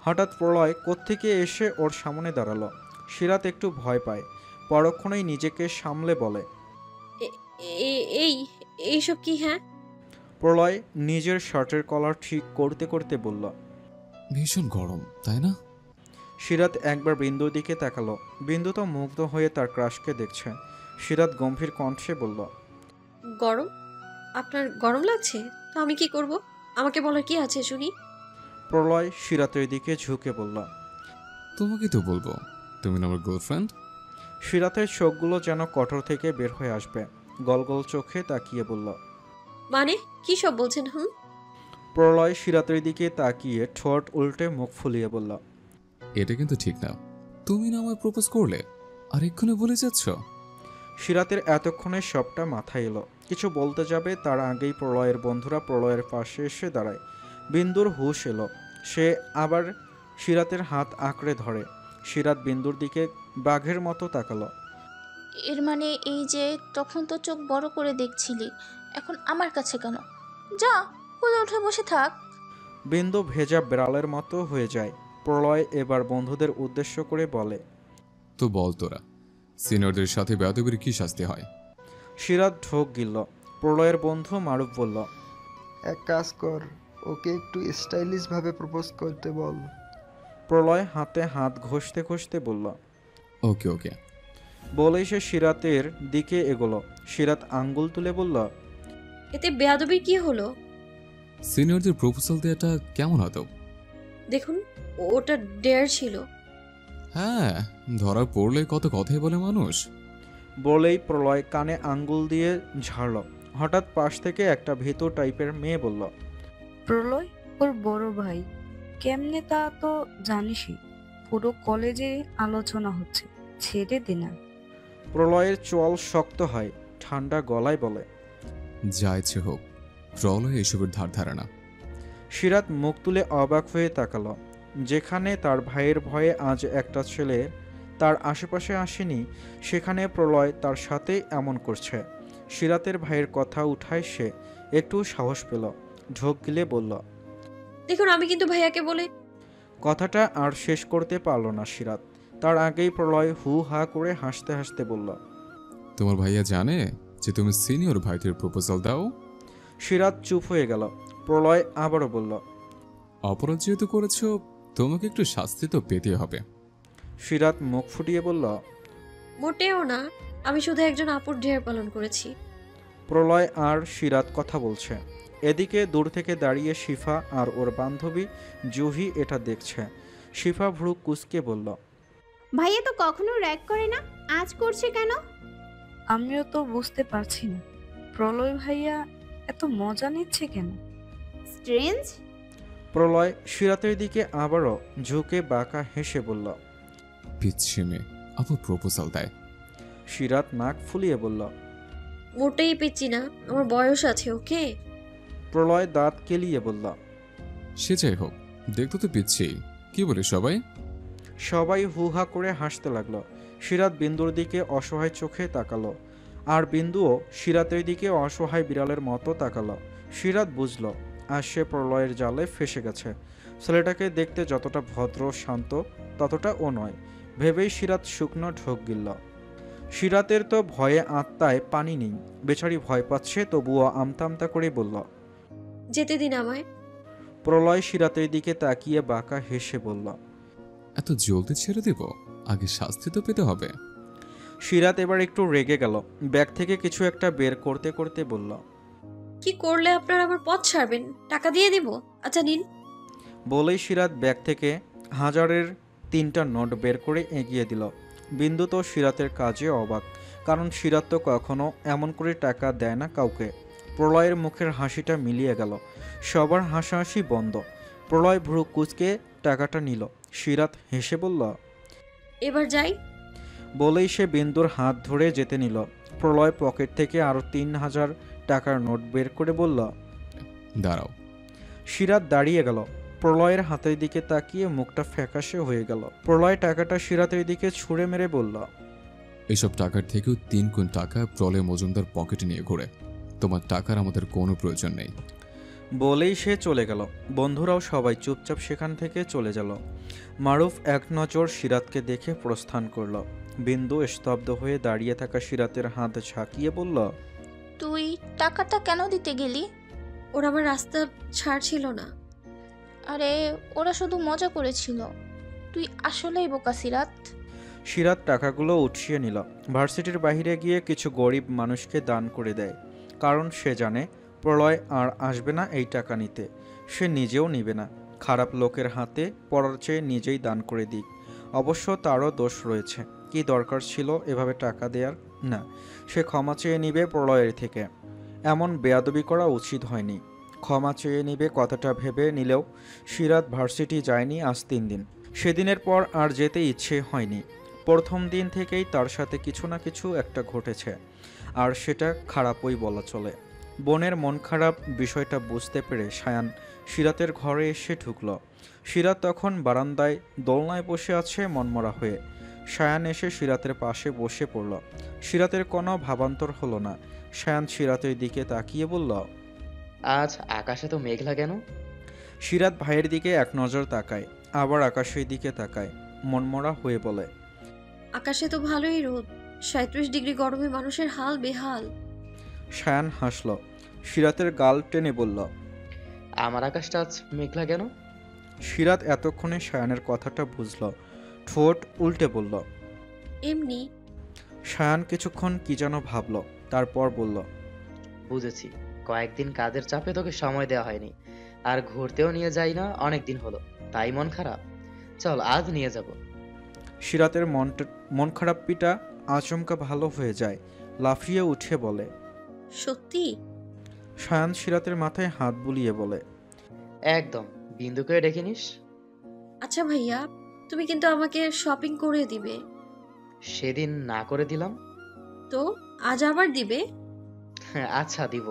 হঠাৎ প্রলয় কোত্থেকে এসে ওর সামনে দাঁড়ালো। সিরাত একটু ভয় পায়। পরক্ষণেই নিজেকে সামলে বলে, এইসব কি? হ্যাঁ। প্রলয় নিজের শার্টের কলার ঠিক করতে করতে বলল, ভীষণ গরম তাই না? সিরাত একবার বিন্দুর দিকে তাকালো। বিন্দু তো মুগ্ধ হয়ে তার ক্রাশকে দেখছে। সিরাত গম্ভীর কণ্ঠে বলল, গরম? আপনার গরম লাগছে? তো আমি কি করব? আমাকে বলার কি আছে শুনি? প্রলয় সিরাতের দিকে ঝুঁকে বলল, তোমাকে তো বলবো, তুমি না আমার গার্লফ্রেন্ড। সিরাতের চোখগুলো যেন কঠোর থেকে বের হয়ে আসবে। গলগল চোখে তাকিয়ে বলল, মানে কি সব বলছেন? প্রলয় সিরাতের দিকে তাকিয়ে ঠোঁট উল্টে মুখ ফুলিয়ে বলল, এটা কিন্তু ঠিক না। তুমি না আমায় প্রপোজ করলে আর এক্ষুনি বলে যাচ্ছ? সিরাতের এতক্ষণে সবটা মাথায় এলো। কিছু বলতে যাবে তার আগেই প্রলয়ের বন্ধুরা প্রলয়ের পাশে এসে দাঁড়ায়। বিন্দুর হুঁশ এলো। সে আবার সিরাতের হাত আঁকড়ে ধরে। সিরাত বিন্দুর দিকে বাঘের মতো তাকালো। এর মানে এই যে তখন তো চোখ বড় করে দেখছিলি, এখন আমার কাছে কেন? যা কোলে উঠে বসে থাক। বিন্দু ভেজা বেড়ালের মতো হয়ে যায়। প্রলয় এবার বন্ধুদের উদ্দেশ্য করে বলে, তো বল তোরা, সিনিয়রদের সাথে বেয়াদবির কি শাস্তি হয়? সিরাত ঢোক গিলল। প্রলয়ের বন্ধু মারুফ বলল, এক কাজ কর, ওকে একটু স্টাইলিশ ভাবে প্রপোজ করতে বল। প্রলয় হাতে হাত ঘষতে ঘষতে বলল, ওকে ওকে। বলেই সে সিরাতের দিকে এগোলো। সিরাত আঙ্গুল তুলে বলল, এতে বেয়াদবির কি হলো? সিনিয়রদের প্রপোজাল দেওয়াটা কেমন হতো? দেখুন, ওটা ডেয়ার ছিল। হ্যাঁ, ধরা পড়লে কত কথাই বলে মানুষ। বলেই প্রলয় কানে আঙ্গুল দিয়ে ঝাড়ল। হঠাৎ পাশ থেকে একটা ভীতু টাইপের মেয়ে বলল, প্রলয় ওর বড় ভাই। কেমনে তা তো জানিসই, পুরো কলেজে আলোচনা হচ্ছে, ছেড়ে দে না। প্রলয়ের চোয়াল শক্ত হয়। ঠান্ডা গলায় বলে, যা ইচ্ছে হোক, প্রলয় এসবের ধার ধারে না। সিরাত মুখ তুলে অবাক হয়ে তাকালো। যেখানে তার ভাইয়ের ভয়ে আজ একটা ছেলে তার আশেপাশে আসেনি, সেখানে প্রলয় তার সাথে এমন করছে। সিরাতের ভাইয়ের কথা উঠায় সে একটু সাহস পেল। ঢোক গিলে বলল, দেখুন, আমি কিন্তু ভাইয়াকে বলে। কথাটা আর শেষ করতে পারল না সিরাত। তার আগেই প্রলয় হু হা করে হাসতে হাসতে বলল, তোমার ভাইয়া জানে যে তুমি সিনিয়র ভাইদের প্রপোজাল দাও? সিরাত চুপ হয়ে গেল। প্রলয় আবারও বলল, অপরাধ যেহেতু করেছো, তোমাকে একটু শাস্তি তো পেতে হবে। সিরাত মুখ ফুটিয়ে বলল, মোটেও না, আমি শুধু একজন আপুর ঢের পালন করেছি। প্রলয় আর সিরাত কথা বলছে। এদিকে দূর থেকে দাঁড়িয়ে শিফা আর ওর বান্ধবী জুহি এটা দেখছে। শিফা ভ্রু কুঁচকে বলল, ভাইয়া তো কখনো র্যাগ করে না, আজ করছে কেন? আমিও তো বুঝতে পারছি না, প্রলয় ভাইয়া এত মজা নিচ্ছে কেন? স্ট্রেঞ্জ। প্রলয় সিরাতের দিকে আবারও ঝুঁকে বাঁকা হেসে বলল, পিচ্ছি মেয়ে, আপু প্রপোজাল দেয়। সিরাত নাক ফুলিয়ে বলল, মোটেই পিচ্ছি না, আমার বয়স আছে। ওকে। প্রলয় দাঁত কেলিয়ে বলল, সে যাই হোক, দেখতে তো পিচ্ছি। কি বলে সবাই? সবাই হু হা করে হাসতে লাগলো। সিরাত বিন্দুর দিকে অসহায় চোখে তাকালো, আর বিন্দুও সিরাতের দিকে অসহায় বিড়ালের মতো তাকালো। সিরাত বুঝল আর সে প্রলয়ের জালে ফেসে গেছে। ছেলেটাকে দেখতে যতটা ভদ্র শান্ত ততটা ও নয় ভেবেই সিরাত শুকনো ঢোক গিলল। সিরাতের তো ভয়ে আত্মায় পানি নেই। বেচারি ভয় পাচ্ছে, তবুও আমতা আমতা করে বলল, যেতে দিন আমায়। প্রলয় সিরাতের দিকে তাকিয়ে বাঁকা হেসে বলল, এত জলদি ছেড়ে দেব? আগে শাস্তি তো পেতে হবে। সিরাত এবার একটু রেগে গেল। ব্যাগ থেকে কিছু একটা বের করতে করতে বলল, কি করলে আপনার আবার পথ ছাড়বেন? টাকা দিয়ে দিব। আচ্ছা নিন। বলেই সিরাত ব্যাগ থেকে 1000-এর 3টা নোট বের করে এগিয়ে দিল। বিন্দু তো সিরাতের কাজে অবাক, কারণ সিরাত তো কখনো এমন করে টাকা দেয় না কাউকে। প্রলয়ের মুখের হাসিটা মিলিয়ে গেল। সবার হাসাহাসি বন্ধ। প্রলয় ভ্রু কুঁচকে টাকাটা নিল। সিরাত হেসে বলল, এবার যাই। বলেই সে বিন্দুর হাত ধরে যেতে নিল। প্রলয় পকেট থেকে আরও 3,000 টাকার নোট বের করে বলল, দাঁড়াও। সিরাত দাঁড়িয়ে গেল। প্রলয়ের হাতের দিকে তাকিয়ে মুখটা ফ্যাকাশে হয়ে গেল। প্রলয় টাকাটা সিরাতের দিকে ছুঁড়ে মেরে বলল, এসব টাকার থেকেও 3 গুণ টাকা প্রলয় মজুমদার পকেটে নিয়ে ঘোরে। তোমার টাকার আমাদের কোনো প্রয়োজন নেই। বলেই সে চলে গেল। বন্ধুরাও সবাই চুপচাপ সেখান থেকে চলে গেল। মারুফ এক নজর সিরাতকে দেখে প্রস্থান করল। বিন্দু স্তব্ধ হয়ে দাঁড়িয়ে থাকা সিরাতের হাত ঝাঁকিয়ে বলল, তুই টাকাটা কেন দিতে গেলি? ওরা আমার রাস্তা ছাড়ছিল না। আরে ওরা শুধু মজা করেছিল, তুই আসলেই বোকা সিরাত। সিরাত টাকাগুলো উঠিয়ে নিল। ভার্সিটির বাইরে গিয়ে কিছু গরিব মানুষকে দান করে দেয়, কারণ সে জানে প্রলয় আর আসবে না এই টাকা নিতে। সে নিজেও নিবে না। খারাপ লোকের হাতে পড়ার চেয়ে নিজেই দান করে দিক। অবশ্য তারও দোষ রয়েছে। কি দরকার ছিল এভাবে টাকা দেওয়ার? না, সে ক্ষমা চেয়ে নিবে প্রলয়ের থেকে। এমন বেয়াদবি করা উচিত হয়নি। ক্ষমা চেয়ে নিবে কথাটা ভেবে নিলেও সিরাত ভার্সিটি যায়নি আজ 3 দিন। সেদিনের পর আর যেতে ইচ্ছে হয়নি। প্রথম দিন থেকেই তার সাথে কিছু না কিছু একটা ঘটেছে, আর সেটা খারাপই বলা চলে। বোনের মন খারাপ বিষয়টা বুঝতে পেরে সায়ান সিরাতের ঘরে এসে ঢুকল। সিরাত তখন বারান্দায় দোলনায় বসে আছে মনমরা হয়ে। সায়ান এসে সিরাতের পাশে বসে পড়ল। সিরাতের কোনো ভাবান্তর হলো না। সায়ান সিরাতের দিকে তাকিয়ে বলল, আজ আকাশে তো মেঘলা কেন? সিরাত ভাইয়ের দিকে এক নজর তাকায়, আবার আকাশের দিকে তাকায়, মনমরা হয়ে বলে, আকাশে তো ভালোই রোদ, 37 ডিগ্রি গরমে মানুষের হাল বেহাল। সায়ান হাসল। সিরাতের গাল টেনে বলল, আমার আকাশটা আজ মেঘলা কেন? সিরাত এতক্ষণে সায়ানের কথাটা বুঝল। ঠোঁট উল্টে বলল, এমনি। সায়ান কিছুক্ষণ কি যেন ভাবল, তারপর বলল, বুঝেছি, কয়েকদিন কাজের চাপে তোকে সময় দেওয়া হয়নি, আর ঘুরতেও নিয়ে যাই না অনেক দিন হলো, তাই মন খারাপ। চল আজ নিয়ে যাব। সিরাতের মন খারাপ পিটা আচমকা ভালো হয়ে যায়। লাফিয়ে উঠে বলে, সত্যি? সায়ান সিরাতের মাথায় হাত বুলিয়ে বলে, একদম, বিন্দুকে ডেকে নিস। আচ্ছা ভাইয়া, তুমি কিন্তু আমাকে শপিং করে দিবে। সেদিন না করে দিলাম তো আজ আবার দিবে? আচ্ছা দিব।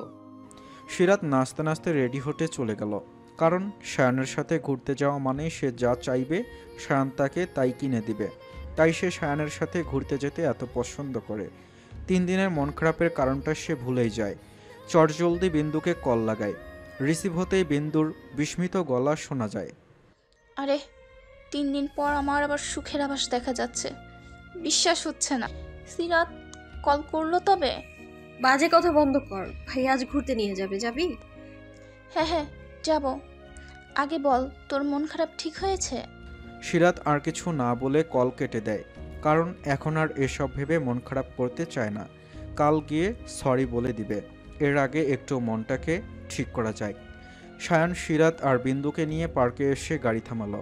সিরাত নাচতে নাচতে রেডি হতে চলে গেল। কারণ সায়ানের সাথে ঘুরতে যাওয়া মানে সে যা চাইবে সায়ান তাকে তাই কিনে দিবে। তাই সে সায়ানের সাথে ঘুরতে যেতে এত পছন্দ করে। 3 দিনের মন খারাপের কারণটা সে ভুলেই যায়। চটজলদি বিন্দুকে কল লাগায়। রিসিভ হতেই বিন্দুর বিস্মিত গলা শোনা যায়, আরে 3 দিন পর আমার আবার সুখের আভাস দেখা যাচ্ছে, বিশ্বাস হচ্ছে না। সিরাত কল করলো তবে? বাজে কথা বন্ধ কর। ভাইয়া আজ ঘুরতে নিয়ে যাবে, যাবি? হ্যাঁ হ্যাঁ যাব। আগে বল, তোর মন খারাপ ঠিক হয়েছে? সিরাত আর কিছু না বলে কল কেটে দেয়। কারণ এখন আর এসব ভেবে মন খারাপ করতে চায় না। কাল গিয়ে সরি বলে দিবে, এর আগে একটু মনটাকে ঠিক করা যায়। সায়ান সিরাত আর বিন্দুকে নিয়ে পার্কে এসে গাড়ি থামালো।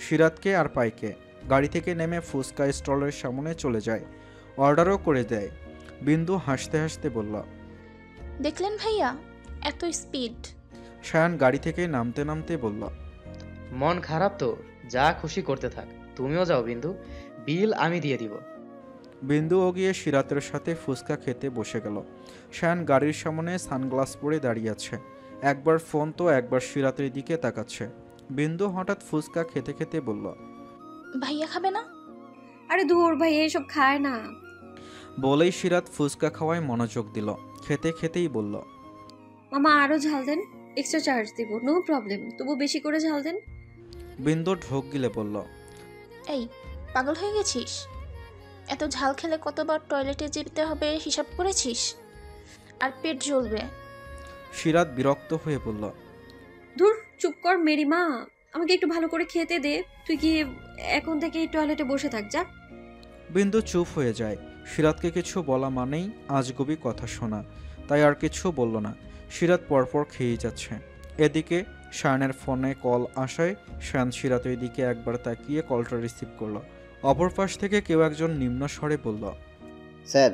সিরাতকে আর পাইকে গাড়ি থেকে নেমে ফুচকা স্টলের সামনে চলে যায়। অর্ডারও করে দেয়। বিন্দু হাসতে হাসতে বলল, দেখলেন ভাইয়া, এত স্পিড। সায়ান গাড়ি থেকে নামতে নামতে বলল, মন খারাপ তো, যা খুশি করতে থাক। তুমিও যাও বিন্দু, বিল আমি দিয়ে দিব। বিন্দুও গিয়ে সিরাতের সাথে ফুচকা খেতে বসে গেল। সায়ান গাড়ির সামনে সানগ্লাস পরে দাঁড়িয়ে আছে। একবার ফোন তো একবার সিরাতের দিকে তাকাচ্ছে। বিন্দু হঠাৎ ফুচকা খেতে খেতে বলল, ভাইয়া খাবে না? আরে ধুর ভাইয়া, এসব খায় না। বলেই সিরাত ফুচকা খাওয়ায় মনোযোগ দিল। খেতে খেতেই বলল, মামা আরো ঝাল দেন, এক্সট্রা চার্জ দিব, নো প্রবলেম, তবু বেশি করে ঝাল দেন। বিন্দু ঢোক গিলে বলল, এই পাগল হয়ে গেছিস? এত ঝাল খেলে কতবার টয়লেটে যেতে হবে হিসাব করেছিস? আর পেট জ্বলবে। সিরাত বিরক্ত হয়ে বলল, ধুর চুপ কর মেরি মা, আমাকে একটু ভালো করে খেতে দে। তুই কি এখন থেকে টয়লেটে বসে থাক, যা। বিন্দু চুপ হয়ে যায়। সিরাতকে কিছু বলা মানেই আজগুবি কথা শোনা, তাই আর কিছু বলল না। সিরাত পরপর খেয়েই যাচ্ছে। এদিকে শায়ানের ফোনে কল আসায় শায়ান সিরাতের দিকে একবার তাকিয়ে কলটা রিসিভ করলো। অপর পাশ থেকে কেউ একজন নিম্ন স্বরে বলল, স্যার,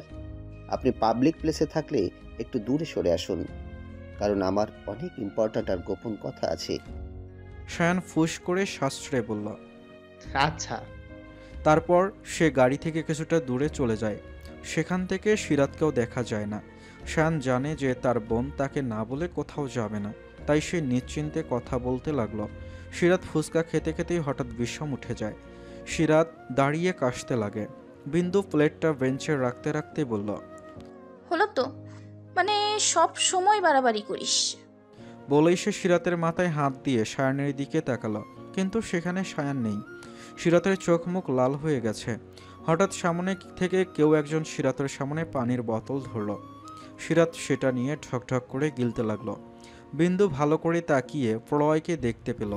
আপনি পাবলিক প্লেসে থাকলে একটু দূরে সরে আসুন, কারণ আমার অনেক ইম্পর্ট্যান্ট আর গোপন কথা আছে। শায়ান ফুস করে শ্বাস ছেড়ে বলল, আচ্ছা। তারপর সে গাড়ি থেকে কিছুটা দূরে চলে যায়। সেখান থেকে সিরাতকেও দেখা যায় না। শায়ান জানে যে তার বোন তাকে না বলে কোথাও যাবে না, তাই সে নিশ্চিন্তে কথা বলতে লাগলো। সিরাত ফুচকা খেতে খেতেই হঠাৎ বিষম উঠে যায়। সিরাত দাঁড়িয়ে কাশতে লাগে। বিন্দু প্লেটটা বেঞ্চে রাখতে রাখতে বলল, হলো তো, মানে সব সময় বাড়াবাড়ি করিস। বলেই সে সিরাতের মাথায় হাত দিয়ে সায়ানের দিকে তাকালো, কিন্তু সেখানে সায়ান নেই। সিরাতের চোখ মুখ লাল হয়ে গেছে। হঠাৎ সামনে থেকে কেউ একজন সিরাতের সামনে পানির বোতল ধরল। সিরাত সেটা নিয়ে ঠকঠক করে গিলতে লাগলো। বিন্দু ভালো করে তাকিয়ে প্রলয়কে দেখতে পেল,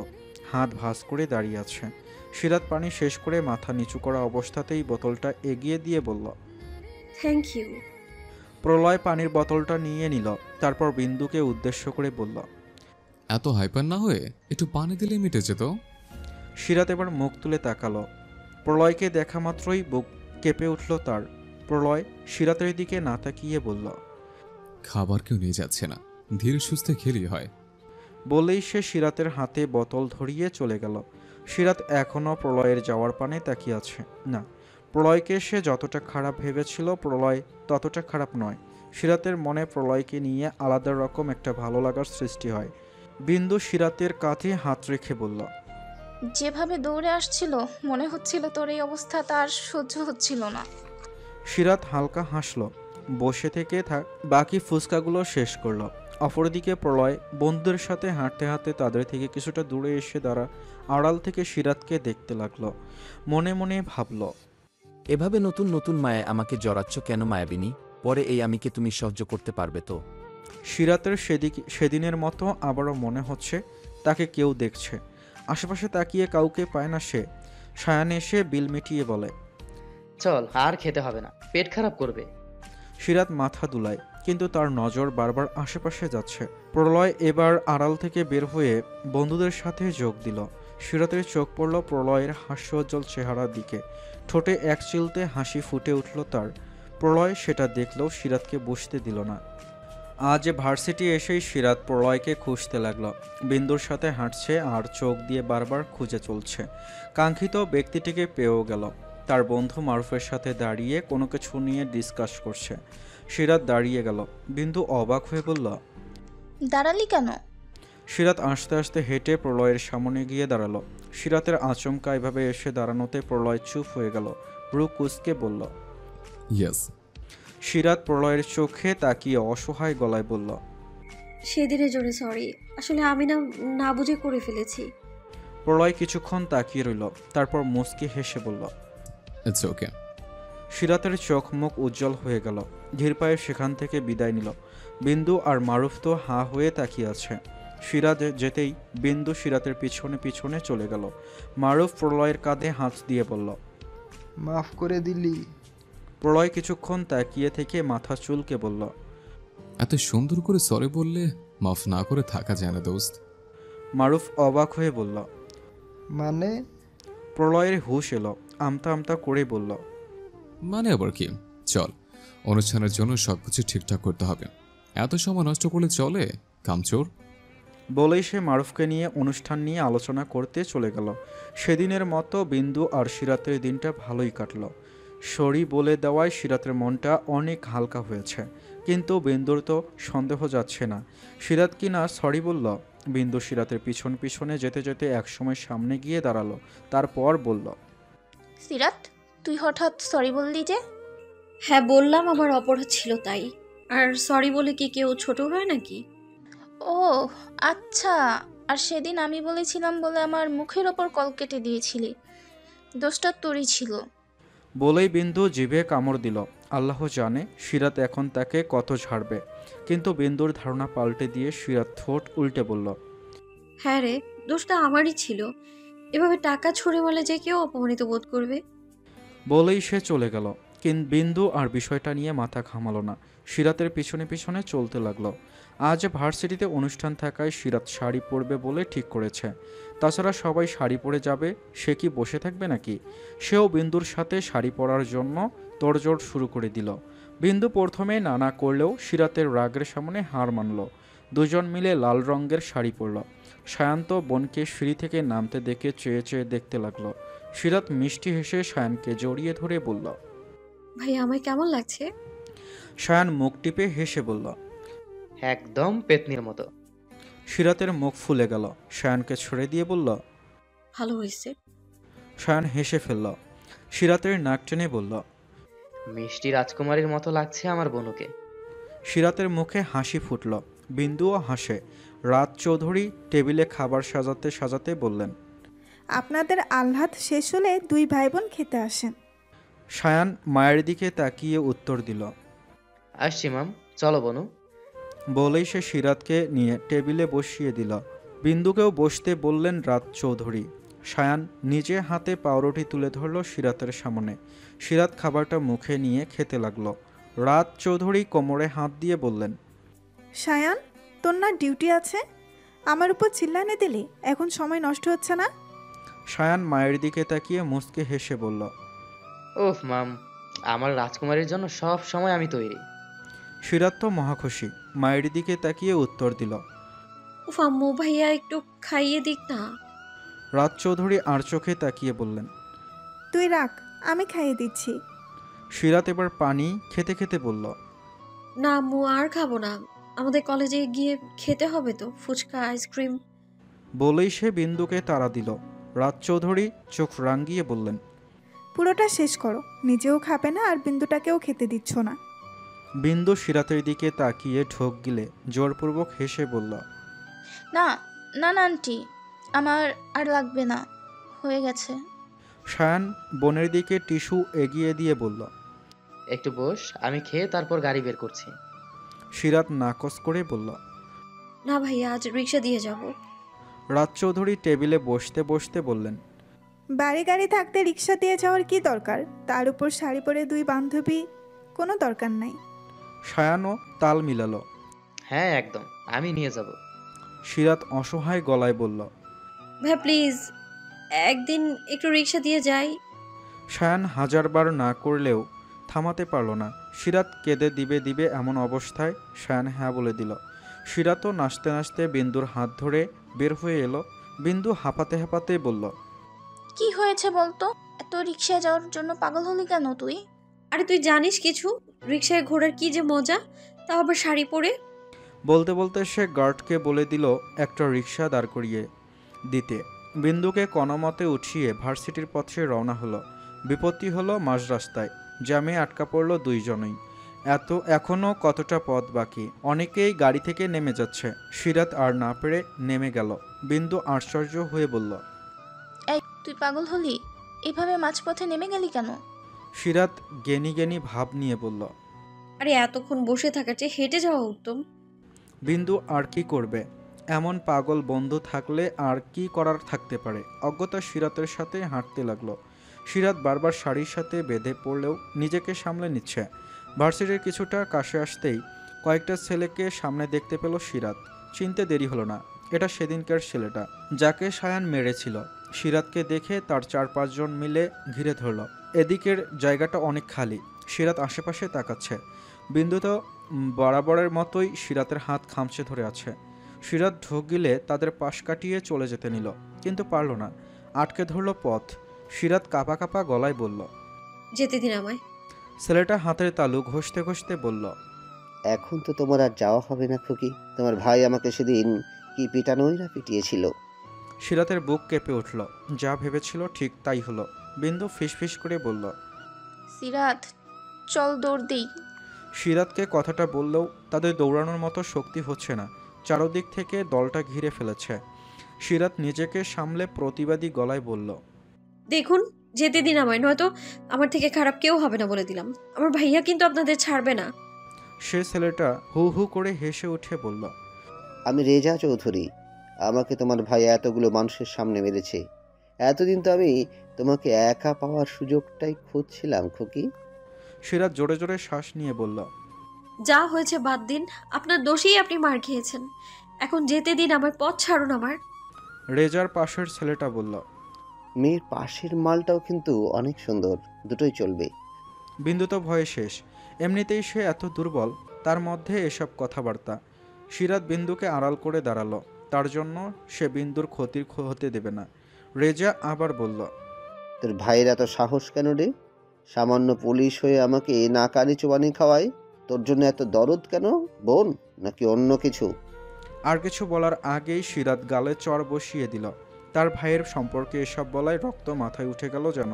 হাত ভাঁজ করে দাঁড়িয়ে আছে। সিরাত পানি শেষ করে মাথা নিচু করা অবস্থাতেই বোতলটা এগিয়ে দিয়ে বলল, থ্যাংক ইউ। প্রলয় পানির বোতলটা নিয়ে নিল, তারপর বিন্দুকে উদ্দেশ্য করে বলল, এত হাইপার না হয়ে একটু পানি দিলে মিটে যেত। সিরাত এবার মুখ তুলে তাকালো। প্রলয়কে দেখা মাত্রই বুক কেঁপে উঠল তার। প্রলয় সিরাতের দিকে না তাকিয়ে বলল, খাবার কেউ নিয়ে যাচ্ছে না, ধীরে সুস্থে খেলেই হয়। বলেই সে সিরাতের হাতে বোতল ধরিয়ে চলে গেল। সিরাত এখনও প্রলয়ের যাওয়ার পানে তাকিয়ে আছে। না, প্রলয়কে সে যতটা খারাপ ভেবেছিল প্রলয় ততটা খারাপ নয়। সিরাতের মনে প্রলয়কে নিয়ে আলাদা রকম একটা ভালো লাগার সৃষ্টি হয়। বিন্দু সিরাতের কাঁধে হাত রেখে বলল, যেভাবে দৌড়ে আসছিল মনে হচ্ছিল তোর এই অবস্থা তার সহ্য হচ্ছিল না। সিরাত হালকা হাসলো, বসে থেকে বাকি ফুচকাগুলো শেষ করলো। অপরদিকে প্রলয় বন্ধুদের সাথে হাঁটতে হাঁটতে তাদের থেকে কিছুটা দূরে এসে দাঁড়া আড়াল থেকে সিরাতকে দেখতে লাগলো। মনে মনে ভাবল, এভাবে নতুন নতুন মায়ায় আমাকে জড়াচ্ছ কেন মায়াবিনী? পরে এই আমিকে তুমি সহ্য করতে পারবে তো? সিরাতের সেদিনের মতো আবারও মনে হচ্ছে তাকে কেউ দেখছে। আশেপাশে তাকিয়ে কাউকে পায় না সে। সায়ান এসে বিল মিটিয়ে বলে, চল, আর খেতে হবে না, পেট খারাপ করবে। সিরাত মাথা দুলায়, কিন্তু তার নজর বারবার আশেপাশে যাচ্ছে। প্রলয় এবার আড়াল থেকে বের হয়ে বন্ধুদের সাথে যোগ দিল। সিরাতের চোখ পড়ল প্রলয়ের হাস্যোজ্জ্বল চেহারার দিকে। ঠোঁটে এক চিলতে হাসি ফুটে উঠল তার। প্রলয় সেটা দেখলেও সিরাতকে বসতে দিল না। আজ ভার্সিটি এসেই সিরাত প্রলয়কে খুঁজতে লাগলো। বিন্দুর সাথে হাঁটছে আর চোখ দিয়ে বারবার খুঁজে চলছে। কাঙ্ক্ষিত ব্যক্তিটিকে পেয়েও গেল। তার বন্ধু মারুফের সাথে দাঁড়িয়ে কোনো কিছু নিয়ে ডিসকাস করছে। সিরাত দাঁড়িয়ে গেল। বিন্দু অবাক হয়ে বলল, দাঁড়ালি কেন? সিরাত আস্তে আস্তে হেঁটে প্রলয়ের সামনে গিয়ে দাঁড়ালো। সিরাতের আচমকা এভাবে এসে দাঁড়ানোতে প্রলয় চুপ হয়ে গেল। ব্রু কুঁচকে বলল, ইয়েস। সিরাত প্রলয়ের চোখে তাকিয়ে অসহায় গলায় বলল, সেদিনের জন্য সরি, আসলে আমি না বুঝে করে ফেলেছি। প্রলয় কিছুক্ষণ তাকিয়ে রইল, তারপর মুচকি হেসে বলল, ইটস ওকে। সিরাতের চোখ মুখ উজ্জ্বল হয়ে গেল। ধীর পায়ে সেখান থেকে বিদায় নিল। বিন্দু আর মারুফ তো হাঁ হয়ে তাকিয়ে আছে। সিরাত যেতেই বিন্দু সিরাতের পিছনে পিছনে চলে গেল। মারুফ প্রলয়ের কাঁধে হাত দিয়ে বলল, মাফ করে দিলি? প্রলয় কিছুক্ষণ তাকিয়ে থেকে মাথা চুলকে বলল, এত সুন্দর করে সরি বললে মাফ না করে থাকা যায় না দোস্ত। মারুফ অবাক হয়ে বলল, মানে? প্রলয়ের হুঁশ এলো, আমতা আমতা করে বলল, মানে আবার কি, চল, অনুষ্ঠানের জন্য সবকিছু ঠিকঠাক করতে হবে, এত সময় নষ্ট করলে চলে কামচোর। বলেই সে মারুফকে নিয়ে অনুষ্ঠান নিয়ে আলোচনা করতে চলে গেল। সেদিনের মতো বিন্দু আর সিরাতের দিনটা ভালোই কাটল। সরি বলে দেওয়ায় সিরাতের মনটা অনেক হালকা হয়েছে, কিন্তু বিন্দুর তো সন্দেহ যাচ্ছে না সিরাত কি না সরি বলল। বিন্দু সিরাতের পিছন পিছনে যেতে যেতে একসময় সামনে গিয়ে দাঁড়ালো, তারপর বলল, সিরাত, তুই হঠাৎ সরি বললি যে? হ্যাঁ বললাম, আমার অপরাধ ছিল তাই। আর সরি বলে কি কেউ ছোট হয় নাকি? ও আচ্ছা, আর সেদিন আমি বলেছিলাম বলে আমার মুখের ওপর কল কেটে দিয়েছিলি, দোষটা তোরই ছিল। বলেই বিন্দু জিভে কামড় দিল। আল্লাহ জানে সিরাত এখন তাকে কত ঝাড়বে, কিন্তু বিন্দুর ধারণা পাল্টে দিয়ে সিরাত ঠোঁট উল্টে বলল, হ্যাঁ রে, দোষটা আমারই ছিল। এভাবে টাকা ছুঁড়ে মারলে যে কেউ অপমানিত বোধ করবে। বলেই সে চলে গেল। কিন্তু বিন্দু আর বিষয়টা নিয়ে মাথা ঘামালো না, সিরাতের পিছনে পিছনে চলতে লাগলো। আজ ভার্সিটিতে অনুষ্ঠান থাকায় সিরাত শাড়ি পরবে বলে ঠিক করেছে। তাছাড়া সবাই শাড়ি পরে যাবে, সে কি বসে থাকবে নাকি? সেও বিন্দুর সাথে শাড়ি পরার জন্য তোড়জোড় শুরু করে দিল। বিন্দু প্রথমে নানা করলেও সিরাতের রাগের সামনে হার মানল। দুজন মিলে লাল রঙের শাড়ি পরল। সায়ান্ত বোনকে সিঁড়ি থেকে নামতে দেখে চেয়ে চেয়ে দেখতে লাগলো। সিরাত মিষ্টি হেসে সায়ানকে জড়িয়ে ধরে বলল। ভাইয়া আমায় কেমন লাগছে? সায়ান মুখ টিপে হেসে বলল। একদম পেতনির মতো। সিরাতের মুখ ফুলে গেল। সায়ানকে ছড়ে দিয়ে বলল। ভালো হয়েছে। সায়ান হেসে ফেলল। সিরাতের নাক টেনে বলল। মিষ্টি রাজকুমারীর মতো লাগছে আমার বোনকে। সিরাতের মুখে হাসি ফুটল। বিন্দুও হাসে। রাত চৌধুরী টেবিলে খাবার সাজাতে সাজাতে বললেন। আপনাদের আহ্লাদ শেষ হলে দুই ভাই বোন খেতে আসেন। সায়ান মায়ের দিকে তাকিয়ে উত্তর দিল। আসছি মাম, চলো বনু। বলেই সে সিরাতকে নিয়ে টেবিলে বসিয়ে দিল। বিন্দুকেও বসতে বললেন রাত চৌধুরী। সায়ান নিজে হাতে পাউরুটি তুলে ধরল সিরাতের সামনে। সিরাত খাবারটা মুখে নিয়ে খেতে লাগলো। রাত চৌধুরী কোমরে হাত দিয়ে বললেন। সায়ান, তোর না ডিউটি আছে? আমার উপর চিল্লানে দিলি? এখন সময় নষ্ট হচ্ছে না? সায়ান মায়ের দিকে তাকিয়ে মুচকে হেসে বলল। ওফ মাম, আমার রাজকুমারীর জন্য সব সময় আমি তৈরি। সিরাত তো মহাখুশি। মায়ের দিকে তাকিয়ে উত্তর দিল। উফ আম্মু, ভাইয়া একটু খাইয়ে দিক না। রাত চৌধুরী আর চোখে তাকিয়ে বললেন। তুই রাখ, আমি খাইয়ে দিচ্ছি। সিরাত এবার পানি খেতে খেতে বলল। না আম্মু, আর খাবো না। আমাদের কলেজে গিয়ে খেতে হবে তো, ফুচকা, আইসক্রিম। বলেই সে বিন্দুকে তাড়া দিল। রাত চৌধুরী চোখ রাঙিয়ে বললেন। পুরোটা শেষ করো, নিজেও খাবে না আর বিন্দুটাকেও খেতে দিচ্ছ না। বিন্দু সিরাতের দিকে তাকিয়ে ঢোক গিলে জোরপূর্বক হেসে বলল। না না না আন্টি, আমার আর লাগবে না, হয়ে গেছে। সায়ান বোনের দিকে টিস্যু এগিয়ে দিয়ে বলল। একটু বস, আমি খেয়ে তারপর গাড়ি বের করছি। সিরাত নাকচ করে বলল। না ভাইয়া, আজ রিক্সা দিয়ে যাব। রাত চৌধুরী টেবিলে বসতে বসতে বললেন। বাড়ি গাড়ি থাকতে রিক্সা দিয়ে যাওয়ার কি দরকার? তার উপর শাড়ি পরে দুই বান্ধবী, কোনো দরকার নাই। সায়ানও তাল মিলালো। হ্যাঁ একদম, আমি নিয়ে যাব। সিরাত অসহায় গলায় বলল। ভাই প্লিজ, একদিন একটু রিক্সা দিয়ে যাই। সায়ান হাজারবার না করলেও থামাতে পারল না। সিরাত কেঁদে দিবে দিবে এমন অবস্থায় সায়ান হ্যাঁ বলে দিল। সিরাতও নাচতে নাচতে বিন্দুর হাত ধরে বের হয়ে এলো। বিন্দু হাঁপাতে হাঁপাতে বলল। কি হয়েছে বলতো? এত রিক্সায় যাওয়ার জন্য পাগল হলি কেন তুই? আরে তুই জানিস কিছু? রিক্সায় ঘোরার কি যে মজা, তাও আবার শাড়ি পরে। বলতে বলতে সে গার্ডকে বলে দিল একটা রিক্সা দাঁড় করিয়ে দিতে। বিন্দুকে কোনোমতে উঠিয়ে ভার্সিটির পথে রওনা হলো। বিপত্তি হলো মাঝ রাস্তায়। জ্যামে আটকা পড়ল দুইজনই। এখনও কতটা পথ বাকি। অনেকেই গাড়ি থেকে নেমে যাচ্ছে। সিরাত আর না পেরে নেমে গেল। বিন্দু আশ্চর্য হয়ে বলল। এই তুই পাগল হলি? এভাবে মাঝপথে নেমে গেলি কেন? সিরাত জ্ঞানী জ্ঞানী ভাব নিয়ে বলল। আরে এতক্ষণ বসে থাকার চেয়ে হেঁটে যাওয়া উত্তম। বিন্দু আর কি করবে? এমন পাগল বন্ধু থাকলে আর কি করার থাকতে পারে। অজ্ঞতা সিরাতের সাথে হাঁটতে লাগলো। সিরাত বারবার শাড়ির সাথে বেঁধে পড়লেও নিজেকে সামলে নিচ্ছে। ভার্সিটির কিছুটা কাছে আসতেই কয়েকটা ছেলেকে সামনে দেখতে পেল সিরাত। চিনতে দেরি হলো না, এটা সেদিনকার ছেলেটা যাকে সায়ান মেরেছিল। সিরাতকে দেখে তার 4-5 জন মিলে ঘিরে ধরল। এদিকের জায়গাটা অনেক খালি। সিরাত আশেপাশে তাকাচ্ছে। বিন্দু তো বরাবরের মতোই সিরাতের হাত খামচে ধরে আছে। সিরাত ঢোক গিলে তাদের পাশ কাটিয়ে চলে যেতে নিল, কিন্তু পারল না। আটকে ধরল পথ। সিরাত কাঁপা কাঁপা গলায় বলল। যেতে দিন আমায়। ছেলেটা হাতের তালু ঘষতে ঘষতে বলল। এখন তো তোমার আর যাওয়া হবে না খুকি। তোমার ভাই আমাকে সেদিন কি পিটানোই না পিটিয়েছিল। সিরাতের বুক কেঁপে উঠল। যা ভেবেছিল ঠিক তাই হলো। বিন্দু ফিসফিস করে বলল। সিরাত, চল দৌড় দেই। সিরাতকে কথাটা বললেও তাদের দৌড়ানোর মতো শক্তি হচ্ছে না। চারদিক থেকে দলটা ঘিরে ফেলেছে। সিরাত নিজেকে সামলে প্রতিবাদী গলায় বলল। দেখুন, যেতে দিন আমায়, নয়তো আমার থেকে খারাপ কেউ হবে না বলে দিলাম। আমার ভাইয়া কিন্তু আপনাদের ছাড়বে না। সে ছেলেটা হু হু করে হেসে উঠে বলল। আমি রেজা চৌধুরী। আমাকে তোমার ভাই এতগুলো মানুষের সামনে মেরেছে। এতদিন তো আমি তোমাকে একা পাওয়ার সুযোগটাই খুঁজছিলাম খুকি। সিরাত জোরে জোরে শ্বাস নিয়ে বলল। যা হয়েছে বাদ দিন, আপনার দোষেই আপনি মার খেয়েছেন। এখন যেতে দিন আমার, পথ ছাড়ুন আমার। রেজার পাশের ছেলেটা বলল। মেয়ের পাশের মালটাও কিন্তু অনেক সুন্দর, দুটোই চলবে। বিন্দু তো ভয়ে শেষ। এমনিতেই সে এত দুর্বল, তার মধ্যে এসব কথাবার্তা। সিরাত বিন্দুকে আড়াল করে দাঁড়ালো। তার জন্য সে বিন্দুর ক্ষতির হতে দেবে না। রেজা আবার বলল। তোর ভাইয়ের এত সাহস কেন রে? সামান্য পুলিশ হয়ে আমাকে নাকানি চুবানি খাওয়ায়। তোর জন্য এত দরদ কেন বোন, নাকি অন্য কিছু? আর কিছু বলার আগেই সিরাত গালে চড় বসিয়ে দিল। তার ভাইয়ের সম্পর্কে এসব বলায় রক্ত মাথায় উঠে গেল যেন।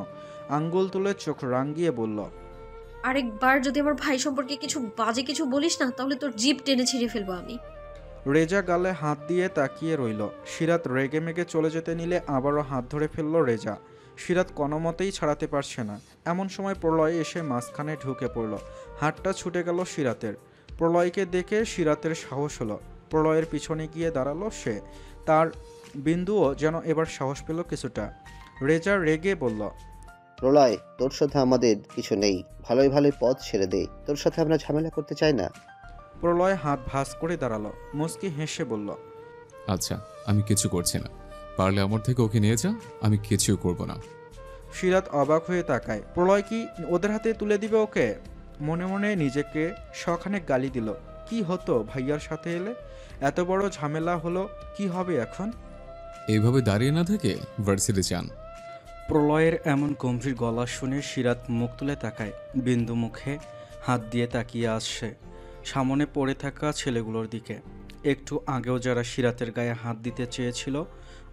আঙ্গুল তুলে চোখ রাঙিয়ে বলল, আরেকবার যদি আমার ভাই সম্পর্কে কিছু বাজে কিছু বলিস না, তাহলে তোর জিভ টেনে ছিঁড়ে ফেলবো আমি। রেজা গালে হাত দিয়ে তাকিয়ে রইল। সিরাত রেগে মেগে চলে যেতে নিলে আবারও হাত ধরে ফেলল রেজা। সিরাত কোনোমতেই ছাড়াতে পারছে না। এমন সময় প্রলয় এসে মাঝখানে ঢুকে পড়ল। হাতটা ছুটে গেল সিরাতের। প্রলয়কে দেখে সিরাতের সাহস হলো। প্রলয়ের পিছনে গিয়ে দাঁড়ালো সে। তার বিন্দুও যেন এবার সাহস পেল কিছুটা। রেজা রেগে বলল, প্রলয়, তোর সাথে আমাদের কিছু নেই। ভালোই ভালোই পথ ছেড়ে দে, তোর সাথে আমরা ঝামেলা করতে চাই না। প্রলয় হাত ভাঁজ করে দাঁড়ালো। মুচকি হেসে বলল, আচ্ছা, আমি কিছু করছি না। পারলে আমার থেকে ওকে নিয়ে যা, আমি কিছু করব না। সিরাত অবাক হয়ে তাকায়। প্রলয় কি ওদের হাতে তুলে দিবে ওকে? মনে মনে নিজেকে শখানেক গালি দিল। কি হতো ভাইয়ার সাথে এলে? এত বড় ঝামেলা হলো, কি হবে এখন? এইভাবে দাঁড়িয়ে না থেকে ভার্সিটি যান। প্রলয়ের এমন গম্ভীর গলা শুনে সিরাত মুখ তুলে তাকায়। বিন্দু মুখে হাত দিয়ে তাকিয়ে আসছে সামনে পড়ে থাকা ছেলেগুলোর দিকে। একটু আগেও যারা সিরাতের গায়ে হাত দিতে চেয়েছিল,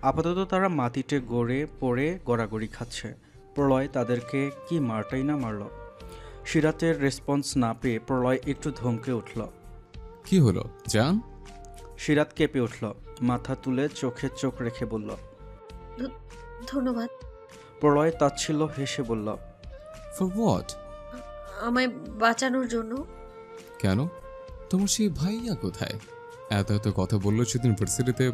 আপাতত তারা মাটিতে গড়ে পড়ে গড়াগড়ি খাচ্ছে। প্রলয় তাদেরকে কি মারটাই না মারল। সিরাতের রেসপন্স না পেয়ে প্রলয় একটু ধমকে উঠল। কি হলো জান? সিরাত কেঁপে উঠল। মাথা তুলে চোখে চোখ রেখে বলল, ধন্যবাদ। প্রলয় তাচ্ছিল্য হেসে বলল, ফর হোয়াট? আমায় বাঁচানোর জন্য। কেন? তোমার সেই ভাইয়া কোথায়? এত এত কথা বললো সেদিন ভার্সিটিতে।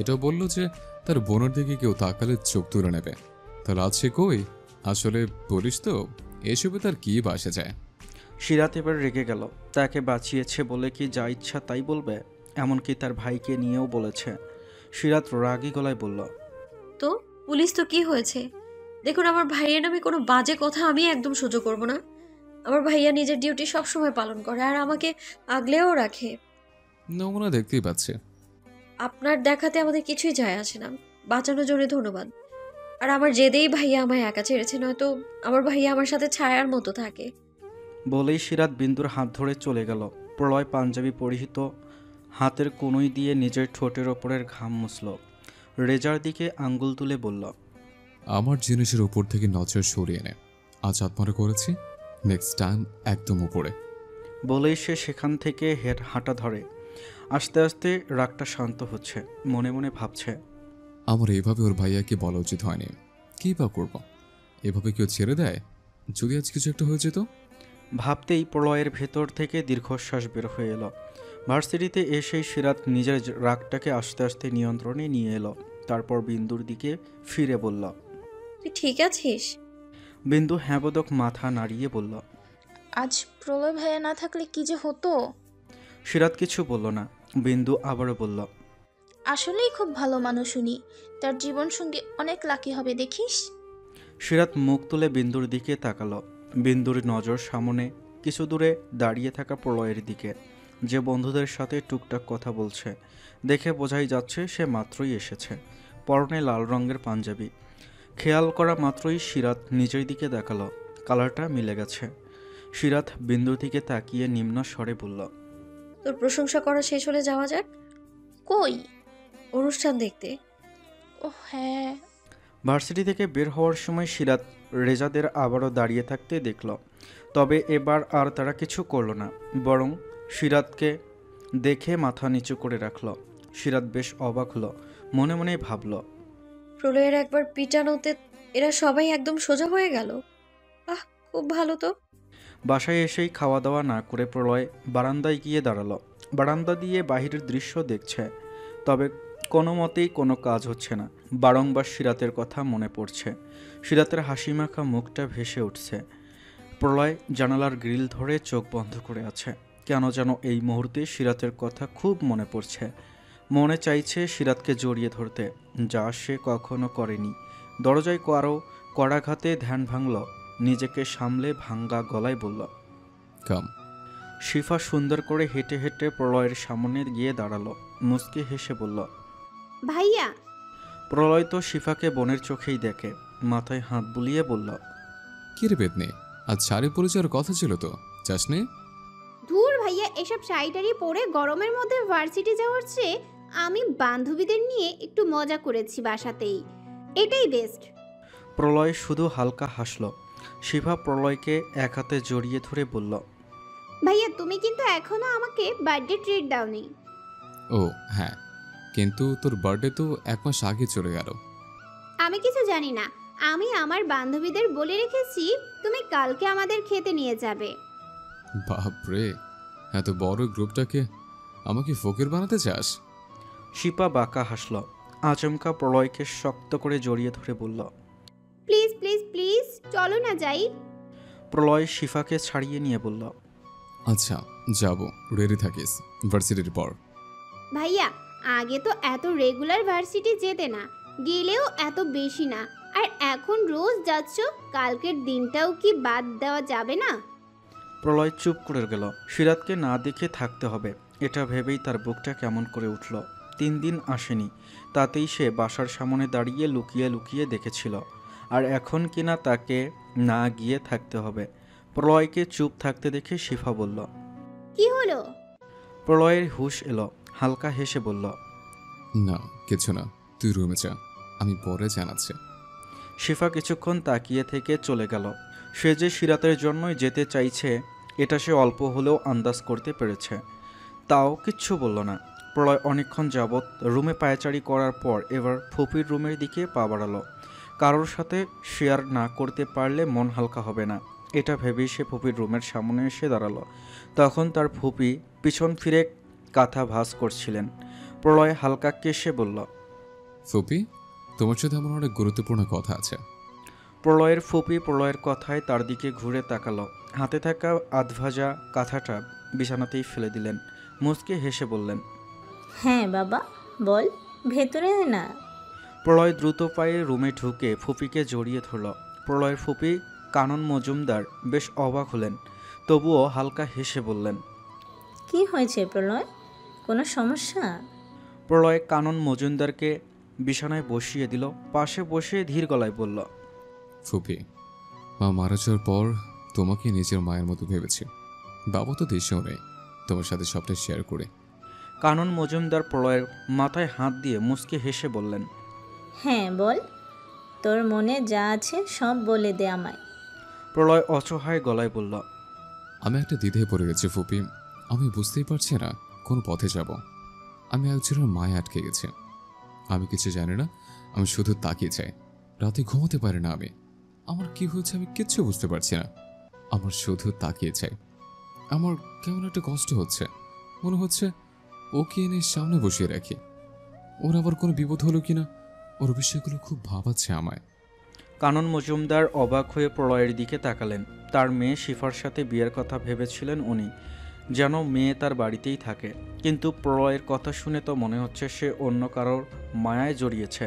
এটাও বললো যে তার বোনের দিকে কেউ তাকালে চোখ তুলে নেবে। তাহলে আছে কই? আসলে বলিস তো, এসবে তার কি বাসে যায়? সিরাত এবার রেগে গেল। তাকে বাঁচিয়েছে বলে কি যা ইচ্ছা তাই বলবে? এমনকি তার ভাইকে নিয়েও বলেছে। সিরাত রাগী গলায় বলল, তো পুলিশ তো কি হয়েছে? দেখুন, আমার ভাইয়ের নামে কোনো বাজে কথা আমি একদম সহ্য করব না। আমার ভাইয়া নিজের ডিউটি সবসময় পালন করে আর আমাকে আগলেও রাখে। নমুনা দেখতেই পাচ্ছে। আপনার দেখাতে আমাদের কিছুই যায় আসে না। বাঁচানোর জন্য ধন্যবাদ। আর আমার জেদেই ভাইয়া আমায় একা ছেড়েছে, নয়তো আমার ভাইয়া আমার সাথে ছায়ার মতো থাকে। বলেই সিরাত বিন্দুর হাত ধরে চলে গেল। প্রলয় পাঞ্জাবি পরিহিত হাতের কনুই দিয়ে নিজের ঠোঁটের ওপরের ঘাম মুছল। রেজার দিকে আঙ্গুল তুলে বলল, আমার জিনিসের উপর থেকে নজর সরিয়ে নে। আজ আত্মারা করেছি, নেক্সট টাইম একদম উপরে। বলেই সে সেখান থেকে হাঁটা ধরে। আস্তে আস্তে রাগটা শান্ত হচ্ছে। মনে মনে ভাবছে, আমার এইভাবে ওর ভাইয়াকে বলা উচিত হয়নি। কী বা করব? এভাবে কেউ ছেড়ে দেয়? যদি আজ কিছু একটা হয়ে যেত। ভাবতেই প্রলয়ের ভেতর থেকে দীর্ঘশ্বাস বের হয়ে এলো। ভার্সিটিতে এসেই সিরাত নিজের রাগটাকে আস্তে আস্তে নিয়ন্ত্রণে নিয়ে এলো। তারপর বিন্দুর দিকে ফিরে বলল, তুই ঠিক আছিস? বিন্দু হ্যাঁবোদক মাথা নাড়িয়ে বলল, আজ প্রলয় ভাইয়া না থাকলে কি যে হতো। সিরাত কিছু বলল না। বিন্দু আবারও বলল, আসলেই খুব ভালো মানুষ উনি। তার জীবন সঙ্গী অনেক লাকি হবে দেখিস। সিরাত মুখ তুলে বিন্দুর দিকে তাকালো। বিন্দুর নজর সামনে কিছু দূরে দাঁড়িয়ে থাকা প্রলয়ের দিকে, যে বন্ধুদের সাথে টুকটাক কথা বলছে। দেখে বোঝাই যাচ্ছে সে মাত্রই এসেছে। পরনে লাল রঙের পাঞ্জাবি। খেয়াল করা মাত্রই সিরাত নিজের দিকে দেখালো। কালারটা মিলে গেছে। সিরাত বিন্দুর দিকে তাকিয়ে নিম্ন স্বরে বলল, তোর প্রশংসা করা শেষ হলে যাওয়া যাক। কই? অনুষ্ঠান দেখতে। ও হ্যাঁ। ভার্সিটি থেকে বের হওয়ার সময় সিরাত রেজাদের আবারও দাঁড়িয়ে থাকতে দেখল। তবে এবার আর তারা কিছু করল না, বরং সিরাতকে দেখে মাথা নিচু করে রাখল। সিরাত বেশ অবাক হলো। মনে মনে ভাবল, প্রলয়ের একবার পিটানোতে এরা সবাই একদম সোজা হয়ে গেল। আহ, খুব ভালো তো। বাসায় এসেই খাওয়া দাওয়া না করে প্রলয় বারান্দায় গিয়ে দাঁড়ালো। বারান্দা দিয়ে বাহিরের দৃশ্য দেখছে। তবে কোনো মতেই কোনো কাজ হচ্ছে না। বারংবার সিরাতের কথা মনে পড়ছে। সিরাতের হাসিমাখা মুখটা ভেসে উঠছে। প্রলয় জানালার গ্রিল ধরে চোখ বন্ধ করে আছে। কেন যেন এই মুহূর্তে সিরাতের কথা খুব মনে পড়ছে। মনে চাইছে সিরাতকে জড়িয়ে ধরতে, যা সে কখনো করেনি। দরজায় কারো কড়াঘাতে ধ্যান ভাঙল। নিজেকে সামলে ভাঙ্গা গলায় বলল, কাম। শিফা সুন্দর করে হেঁটে হেঁটে প্রলয়ের সামনে গিয়ে দাঁড়ালো। মুচকি হেসে বলল, ভাইয়া। প্রলয় তো শিফাকে বোনের চোখেই দেখে। মাথায় হাত বুলিয়ে বলল, কি রে বেদনে, আজ শাড়ি পরে যাওয়ার কথা ছিল তো, যাস নে? ধুর ভাইয়া, এসব শাড়িটারি পরে গরমের মধ্যে ভার্সিটি যাওয়ার চেয়ে আমি বান্ধবীদের নিয়ে একটু মজা করেছি বাসাতেই, এটাই বেস্ট। প্রলয় শুধু হালকা হাসল। শিফা প্রলয়কে এক হাতে জড়িয়ে ধরে বলল, ভাইয়া তুমি কিন্তু এখনো আমাকে বার্থডে ট্রিট দাওনি। ও হ্যাঁ, কিন্তু তোর বার্থডে তো 1 মাস আগে চলে গেল। আমি কিছু জানি না, আমি আমার বান্ধবীদের বলে রেখেছি তুমি কালকে আমাদের খেতে নিয়ে যাবে। বাপরে, এত বড় গ্রুপটাকে আমাকে ফকির বানাতে চাস? শিপা বাঁকা হাসল। আচমকা প্রলয়কে শক্ত করে জড়িয়ে ধরে বলল, প্লিজ প্লিজ প্লিজ চলো না যাই। প্রলয় শিফাকে ছাড়িয়ে নিয়ে বলল, আচ্ছা যাব, রেডি থাকিস ভার্সিটির পর। ভাইয়া আগে তো এত রেগুলার ভার্সিটি যেতে না, গেলেও এত বেশি না, আর এখন রোজ যাচ্ছ, কালকের দিনটাও কি বাদ দেওয়া যাবে না? প্রলয় চুপ করে গেল। সিরাতকে না দেখে থাকতে হবে, এটা ভেবেই তার বুকটা কেমন করে উঠল। 3 দিন আসেনি, তাতেই সে বাসার সামনে দাঁড়িয়ে লুকিয়ে লুকিয়ে দেখেছিল, আর এখন কিনা তাকে না গিয়ে থাকতে হবে। প্রলয়কে চুপ থাকতে দেখে শিফা বলল, কি হলো? প্রলয়ের হুঁশ এলো, হালকা হেসে বলল, না কিছু না, তুই রুমে যা, আমি পরে জানাচ্ছি। শিফা কিছুক্ষণ তাকিয়ে থেকে চলে গেল। সে যে সিরাতের জন্যই যেতে চাইছে এটা সে অল্প হলেও আন্দাজ করতে পেরেছে, তাও কিচ্ছু বলল না। প্রলয় অনেকক্ষণ যাবৎ রুমে পায়চারি করার পর এবার ফুপির রুমের দিকে পা বাড়ালো। কারোর সাথে শেয়ার না করতে পারলে মন হালকা হবে না, এটা ভেবেই সে ফুপির রুমের সামনে এসে দাঁড়ালো। তখন তার ফুপি পিছন ফিরে কাঁথা ভাঁজ করছিলেন। প্রলয় হালকা কেশে বলল, ফুপি, তোমার সাথে আমার অনেক গুরুত্বপূর্ণ কথা আছে। প্রলয়ের ফুপি প্রলয়ের কথায় তার দিকে ঘুরে তাকালো। হাতে থাকা আধভাজা কাঁথাটা বিছানাতেই ফেলে দিলেন। মুচকে হেসে বললেন, হ্যাঁ বাবা বল, ভেতরে আয় না। প্রলয় দ্রুত পায়ে রুমে ঢুকে ফুপিকে জড়িয়ে ধরল। প্রলয়ের ফুপি কানন মজুমদার বেশ অবাক হলেন, তবুও হালকা হেসে বললেন, কি হয়েছে প্রলয়, কোনো সমস্যা? প্রলয় কানন মজুমদারকে বিছানায় বসিয়ে দিল। পাশে বসে ধীর গলায় বলল, ফুপি, মা মারা যাওয়ার পর তোমাকে নিজের মায়ের মতো ভেবেছি। বাবা তো দেশেও নেই, তোমার সাথে সবটা শেয়ার করে। কানন মজুমদার প্রলয়ের মাথায় হাত দিয়ে মুচকে হেসে বললেন, হ্যাঁ বল, তোর মনে যা আছে সব বলে দে আমায়। প্রলয় অসহায় গলায় বলল, আমি একটা দ্বিধায় পড়ে গেছি ফুপি, আমি বুঝতেই পারছি না কোন পথে যাব। আমি একজনের মায়ে আটকে গেছি, আমি কিছু জানি না, আমি শুধু তাকিয়ে চাই। রাতে ঘুমোতে পারি না আমি, আমার কি হয়েছে আমি কিচ্ছু বুঝতে পারছি না। আমার শুধু তাকিয়ে চাই। আমার কেমন একটা কষ্ট হচ্ছে, মনে হচ্ছে ওকে এনে সামনে বসিয়ে রাখি, ওর আবার কোনো বিপদ হলো কিনা, ওর বিষয়গুলো খুব ভাবাচ্ছে আমায়। কানন মজুমদার অবাক হয়ে প্রলয়ের দিকে তাকালেন। তার মেয়ে শিফার সাথে বিয়ের কথা ভেবেছিলেন উনি, যেন মেয়ে তার বাড়িতেই থাকে। কিন্তু প্রলয়ের কথা শুনে তো মনে হচ্ছে সে অন্য কারোর মায়ায় জড়িয়েছে।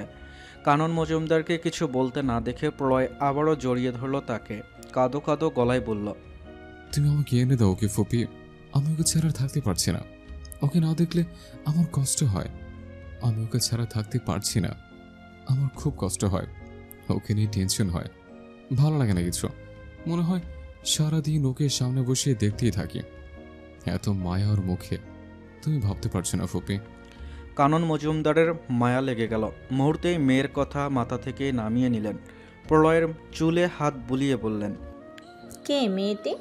কানন মজুমদারকে কিছু বলতে না দেখে প্রলয় আবারও জড়িয়ে ধরল তাকে। কাঁদো কাঁদো গলায় বলল, তুমি আমাকে এনে দাও ওকে ফুপি, আমি ওকে ছাড়া থাকতে পারছি না। ওকে না দেখলে আমার কষ্ট হয়, আমি ওকে ছাড়া থাকতে পারছি না, আমার খুব কষ্ট হয়, ওকে নিয়ে টেনশন হয়, ভালো লাগে না কিছু, মনে হয় সারাদিন ওকে সামনে বসিয়ে দেখতেই থাকি। এত মায়া ওর মুখে, তুমি ভাবতে পারছো না ফুপি। কানন মজুমদারের মায়া লেগে গেল। মুহূর্তেই মেয়ের কথা মাথা থেকে নামিয়ে নিলেন। প্রলয়ের চুলে হাত বুলিয়ে বললেন, কে মেয়েটি,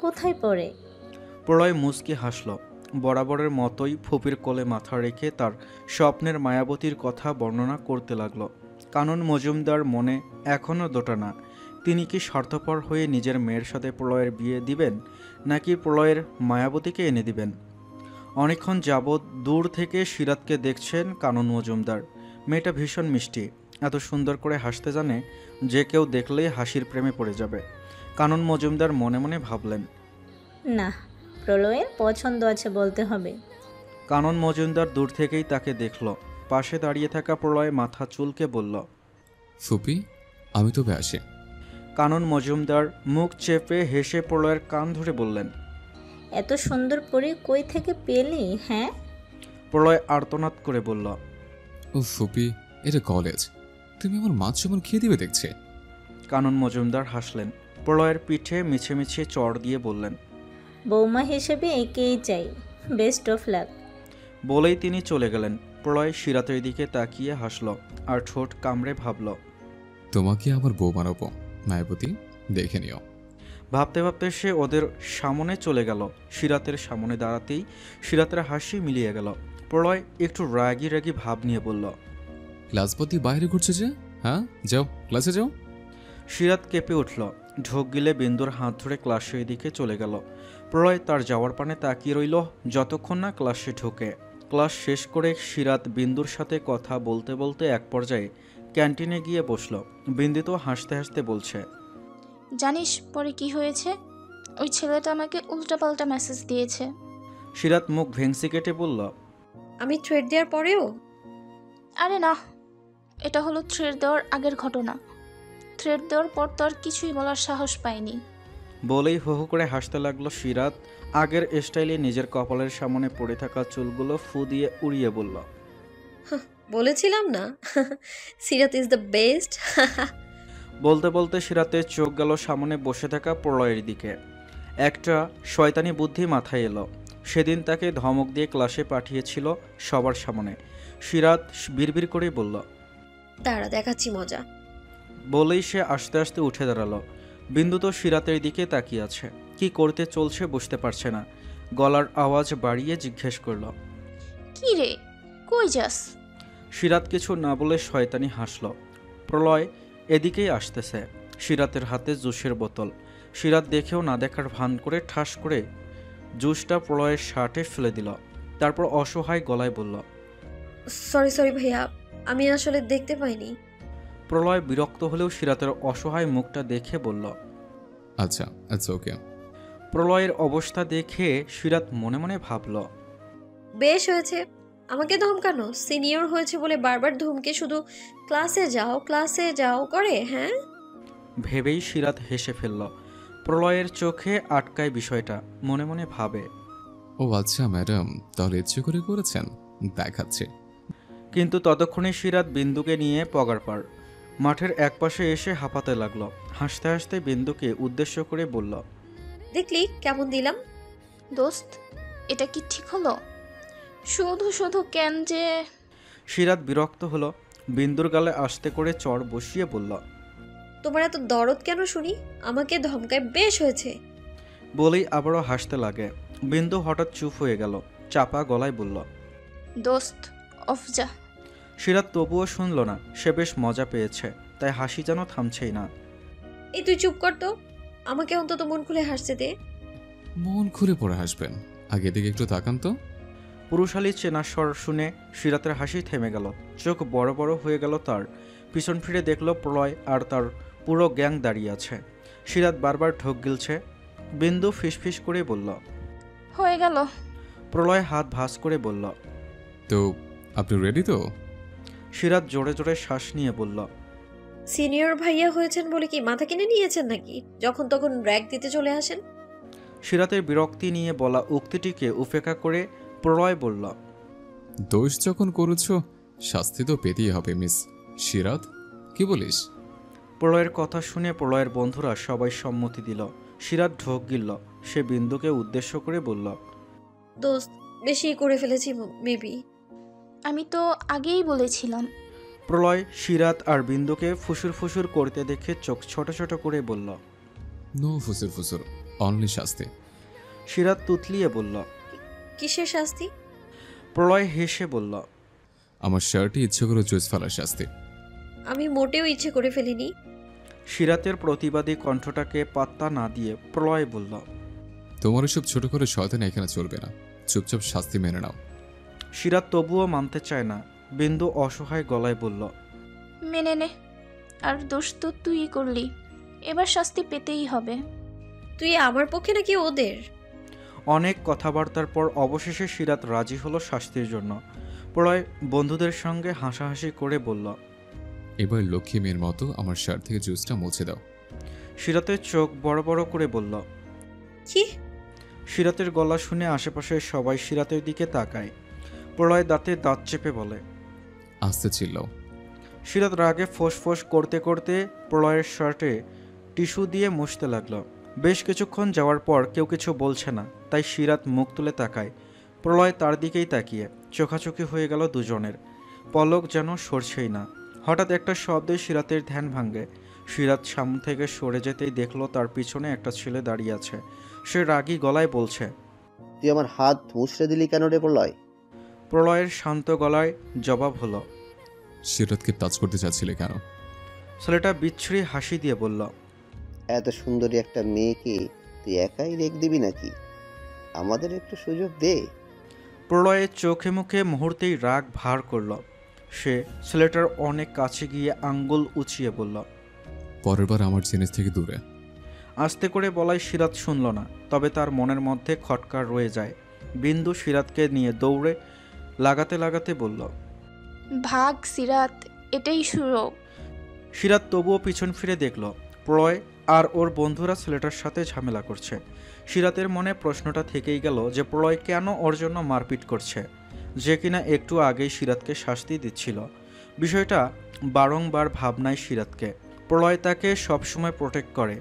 কোথায় পড়ে? প্রলয় মুচকি হাসল। বরাবরের মতোই ফুপির কোলে মাথা রেখে তার স্বপ্নের মায়াবতীর কথা বর্ণনা করতে লাগল। কানন মজুমদার মনে এখনও দোটানা, তিনি কি স্বার্থপর হয়ে নিজের মেয়ের সাথে প্রলয়ের বিয়ে দিবেন, নাকি প্রলয়ের মায়াবতীকে এনে দিবেন। অনেকক্ষণ যাবৎ দূর থেকে সিরাতকে দেখছেন কানন মজুমদার। মেয়েটা ভীষণ মিষ্টি, এত সুন্দর করে হাসতে জানে, যে কেউ দেখলেই হাসির প্রেমে পড়ে যাবে। কানন মজুমদার মনে মনে ভাবলেন, না, প্রলয়ের পছন্দ আছে বলতে হবে। কানন মজুমদার দূর থেকেই তাকে দেখল। পাশে দাঁড়িয়ে থাকা প্রলয় মাথা চুলকে বলল, ফুপি আমি তবে আসি। কানন মজুমদার মুখ চেপে হেসে প্রলয়ের কান ধরে বললেন, এত সুন্দর পরি কই থেকে পেলি? হ্যাঁ। প্রলয় আর্তনাদ করে বলল, ও ফুপি, এটা কলেজ, তুমি আমার মাছ সমান খেয়ে দিবে দেখছে। কানন মজুমদার হাসলেন। প্রলয়ের পিঠে মিছে মিছে চড় দিয়ে বললেন, বৌমা হিসেবে একেই চাই, বেস্ট অফ লাক। বলেই তিনি চলে গেলেন। প্রলয় সিরাতের দিকে তাকিয়ে হাসল আর ঠোঁট কামড়ে ভাবল, তোমাকে আমার বউ বানাবো মায়াবতী, দেখে নিও। ভাবতে ভাবতে সে ওদের সামনে চলে গেল। সিরাতের সামনে দাঁড়াতেই সিরাতের হাসি মিলিয়ে গেল। প্রলয় একটু রাগি রাগি ভাব নিয়ে বলল, ক্লাসপতি বাইরে ঘুরছে যে, হ্যাঁ যাও ক্লাসে যাও। সিরাত কেঁপে উঠল। ঢোক গিলে বিন্দুর হাত ধরে ক্লাসের দিকে চলে গেল। প্রলয় তার যাওয়ার পানে তাকিয়ে রইল যতক্ষণ না ক্লাসে ঢোকে। ক্লাস শেষ করে সিরাত বিন্দুর সাথে কথা বলতে বলতে এক পর্যায়ে ক্যান্টিনে গিয়ে বসল। বিন্দু তো হাসতে হাসতে বলছে, জানিস পরে কি হয়েছে? ওই ছেলেটা আমাকে উল্টাপাল্টা মেসেজ দিয়েছে। সিরাত মুখ ভেংসি কেটে বলল, আমি থ্রেড দেওয়ার পরেও? আরে না, এটা হলো থ্রেড দেওয়ার আগের ঘটনা। থ্রেড দেওয়ার পর তো আর কিছুই বলার সাহস পাইনি। বলেই হু হু করে হাসতে লাগলো সিরাত। আগের স্টাইলে নিজের কপালের সামনে পড়ে থাকা চুলগুলো ফু দিয়ে উড়িয়ে বলল, বলেছিলাম না সিরাত ইজ দ্য বেস্ট। বলতে বলতে সিরাতের চোখ গেল সামনে বসে থাকা প্রলয়ের দিকে। একটা শয়তানি বুদ্ধি মাথায় এলো। সেদিন তাকে ধমক দিয়ে ক্লাসে পাঠিয়েছিল সবার সামনে। সিরাত বিড়বিড় করে বলল, দাঁড়া দেখাচ্ছি মজা। বলেই সে আস্তে আস্তে উঠে দাঁড়ালো। বিন্দু তো সিরাতের দিকে তাকিয়ে আছে, কি করতে চলছে বুঝতে পারছে না। গলার আওয়াজ বাড়িয়ে জিজ্ঞেস করলো, কি রে, কই যাস? সিরাত কিছু না বলে শয়তানি হাসল। প্রলয় এদিকেই আসতেছে। সিরাতের হাতে জুসের বোতল। সিরাত দেখেও না দেখার ভান করে ঠাস করে জুসটা প্রলয়ের শার্টে ফেলে দিল। তারপর অসহায় গলায় বলল, সরি সরি ভাইয়া, আমি আসলে দেখতে পাইনি। প্রলয় বিরক্ত হলেও সিরাতের অসহায় মুখটা দেখে বলল, আচ্ছা আচ্ছা ওকে। প্রলয়ের অবস্থা দেখে সিরাত মনে মনে ভাবল, বেশ হয়েছে, আমাকে ধমকানো সিনিয়র হয়েছে বলে বারবার ধমকে শুধু ক্লাসে যাও করে। হ্যাঁ, ভেবেই সিরাত হেসে ফেলল। প্রলয়ের চোখে আটকায় বিষয়টা। মনে মনে ভাবে, ও আচ্ছা ম্যাডাম, তাহলে ইচ্ছে করে করেছেন, দেখাচ্ছে। কিন্তু ততক্ষণে সিরাত বিন্দুকে নিয়ে পগার পার মাঠের একপাশে এসে হাঁপাতে লাগলো। হাসতে হাসতে বিন্দুকে উদ্দেশ্য করে বলল, দেখলি কেমন দিলাম? দোস্ত, এটা কি ঠিক হলো? শুধু শুধু কেন যে। সিরাত বিরক্ত হলো। বিন্দুর গালে আস্তে করে চড় বসিয়ে বলল, তোমার এত দরদ কেন শুনি? আমাকে ধমকায় বেশ হয়েছে। বলেই আবারও হাসতে লাগে। বিন্দু হঠাৎ চুপ হয়ে গেল। চাপা গলায় বলল, দোস্ত অফ যা। সিরাত তবুও শুনল না। সে বেশ মজা পেয়েছে, তাই হাসি যেন থামছেই না। এই তুই চুপ কর তো, আমাকে অন্তত মন খুলে হাসতে দে। মন খুলে পড়ে হাসবেন, আগে দিকে একটু তাকান তো। পুরুষালী চেনা স্বর শুনে সিরাতের হাসি থেমে গেল। চোখ বড় বড় হয়ে গেল তার। পিছন ফিরে দেখল প্রলয় আর তার পুরো গ্যাং দাঁড়িয়ে আছে। সিরাত বারবার ঢোক গিলছে। বিন্দু ফিসফিস করে বলল, হয়ে গেল। প্রলয় হাত ভাঁজ করে বলল, তো আপনি রেডি তো? সিরাত জোরে জোরে শ্বাস নিয়ে বলল, সিনিয়র ভাইয়া হয়েছেন বলে কি মাথা কিনে নিয়েছেন নাকি? যখন তখন র্যাক দিতে চলে আসেন। সিরাতের বিরক্তি নিয়ে বলা উক্তিটিকে উপেক্ষা করে প্রলয় বলল, দোষ যখন করেছ শাস্তি তো পেতেই হবে মিস সিরাত, কি বলিস? প্রলয়ের কথা শুনে প্রলয়ের বন্ধুরা সবাই সম্মতি দিল। সিরাত ঢোক গিলল। সে বিন্দুকে উদ্দেশ্য করে বলল, দোস্ত বেশি করে ফেলেছি মেবি। আমি তো আগেই বলেছিলাম। প্রলয় সিরাত আর বিন্দুকে ফুসুর ফুসুর করতে দেখে চোখ ছোট ছোট করে বলল, নো ফুসুর ফুসুর, অনলি শাস্তি। সিরাত তুতলিয়ে বলল, কিসের শাস্তি? প্রলয় হেসে বলল, আমার শার্টে ইচ্ছে করে জুস ফেলার শাস্তি। আমি মোটেও ইচ্ছে করে ফেলিনি। সিরাতের প্রতিবাদী কণ্ঠটাকে পাত্তা না দিয়ে প্রলয় বলল, তোমার এসব ছোট করে শয়তান এখানে চলবে না, চুপচাপ শাস্তি মেনে নাও। সিরাত তবুও মানতে চায় না। বিন্দু অসহায় গলায় বলল, মেনে নে, আর দোষ তো তুই করলি, এবার শাস্তি পেতেই হবে। তুই আমার পক্ষে নাকি ওদের? অনেক কথাবার্তার পর অবশেষে সিরাত রাজি হলো শাস্তির জন্য। প্রলয় বন্ধুদের সঙ্গে হাসাহাসি করে বলল, এবার লক্ষ্মী মেয়ের মতো আমার শার্ট থেকে জুসটা মুছে দাও। সিরাতের চোখ বড় বড় করে বলল, কি? সিরাতের গলা শুনে আশেপাশের সবাই সিরাতের দিকে তাকায়। প্রলয় দাঁতে দাঁত চেপে বলে, আস্তে চিল্লাও। সিরাত রাগে ফোঁস করতে করতে প্রলয়ের শার্টে টিস্যু দিয়ে মুছতে লাগলো। বেশ কিছুক্ষণ যাওয়ার পর কেউ কিছু বলছে না, তাই সিরাত মুখ তুলে তাকায়। প্রলয় তার দিকেই তাকিয়ে চোখাচোখি হয়ে গেল দুজনের, পলক যেন সরছেই না। হঠাৎ একটা শব্দে সিরাতের ধ্যান ভাঙে। সিরাত সামনে থেকে সরে যেতেই দেখলো তার পিছনে একটা ছেলে দাঁড়িয়ে আছে। সে রাগী গলায় বলছে, তুই আমার হাত মুছড়ে দিলি কেন রে প্রলয়? প্রলয়ের শান্ত গলায় জবাব হলো, সিরাতকে টাচ করতে চাচ্ছিলে কেন? ছেলেটা বিচ্ছিরি হাসি দিয়ে বলল, এত সুন্দরী একটা মেয়েকে তুই একাই রেখে দিবি নাকি? আমাদের একটু সুযোগ দে। প্রলয়ের চোখে মুখে মুহূর্তেই রাগ ভার করল। সে ছেলেটার অনেক কাছে গিয়ে আঙ্গুল উঁচিয়ে বলল, পরের বার আমার জিনিস থেকে দূরে। আস্তে করে বলায় সিরাত শুনল না, তবে তার মনের মধ্যে খটকা রয়ে যায়। বিন্দু সিরাতকে নিয়ে দৌড়ে লাগাতে লাগাতে বলল, ভাগ সিরাত, এটাই শুরু। সিরাত তবুও পিছন ফিরে দেখল প্রলয় আর ওর বন্ধুরা ছেলেটার সাথে ঝামেলা করছে। সিরাতের মনে প্রশ্নটা থেকেই গেল যে প্রলয় কেন ওর জন্য মারপিট করছে, যে কিনা একটু আগেই সিরাতকে শাস্তি দিচ্ছিল। বিষয়টা বারংবার ভাবনায় সিরাতকে। প্রলয় তাকে সবসময় প্রোটেক্ট করে,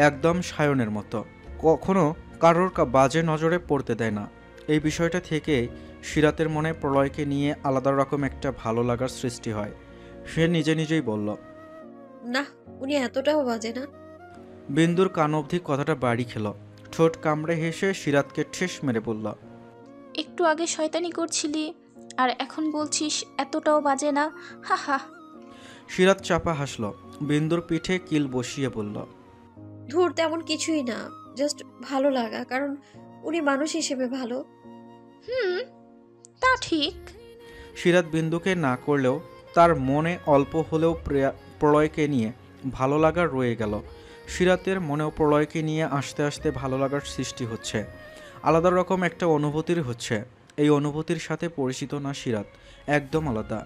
একদম সায়নের মতো, কখনো কারোর বাজে নজরে পড়তে দেয় না। এই বিষয়টা থেকেই সিরাতের মনে প্রলয়কে নিয়ে আলাদা রকম একটা ভালো লাগার সৃষ্টি হয়। সে নিজে নিজেই বলল, না, উনি এতটাও বাজে না। বিন্দুর কান অবধি কথাটা বাড়ি খেল। ঠোঁট কামড়ে হেসে সিরাতকে ঠেস মেরে বলল, একটু আগে শয়তানি করছিলি আর এখন বলছিস এতটাও বাজে না, হা হা। সিরাত চাপা হাসল। বিন্দুর পিঠে কিল বসিয়ে বলল, ধুর, তেমন কিছুই না, জাস্ট ভালো লাগা, কারণ উনি মানুষ হিসেবে ভালো। তা ঠিক। সিরাত বিন্দুকে না করলেও তার মনে অল্প হলেও প্রলয়কে নিয়ে ভালো লাগা রয়ে গেল। সিরাতের মনেও প্রলয়কে নিয়ে আস্তে আস্তে ভালো লাগার সৃষ্টি হচ্ছে, আলাদা রকম একটা অনুভূতির হচ্ছে। এই অনুভূতির সাথে পরিচিত না সিরাত, একদম আলাদা।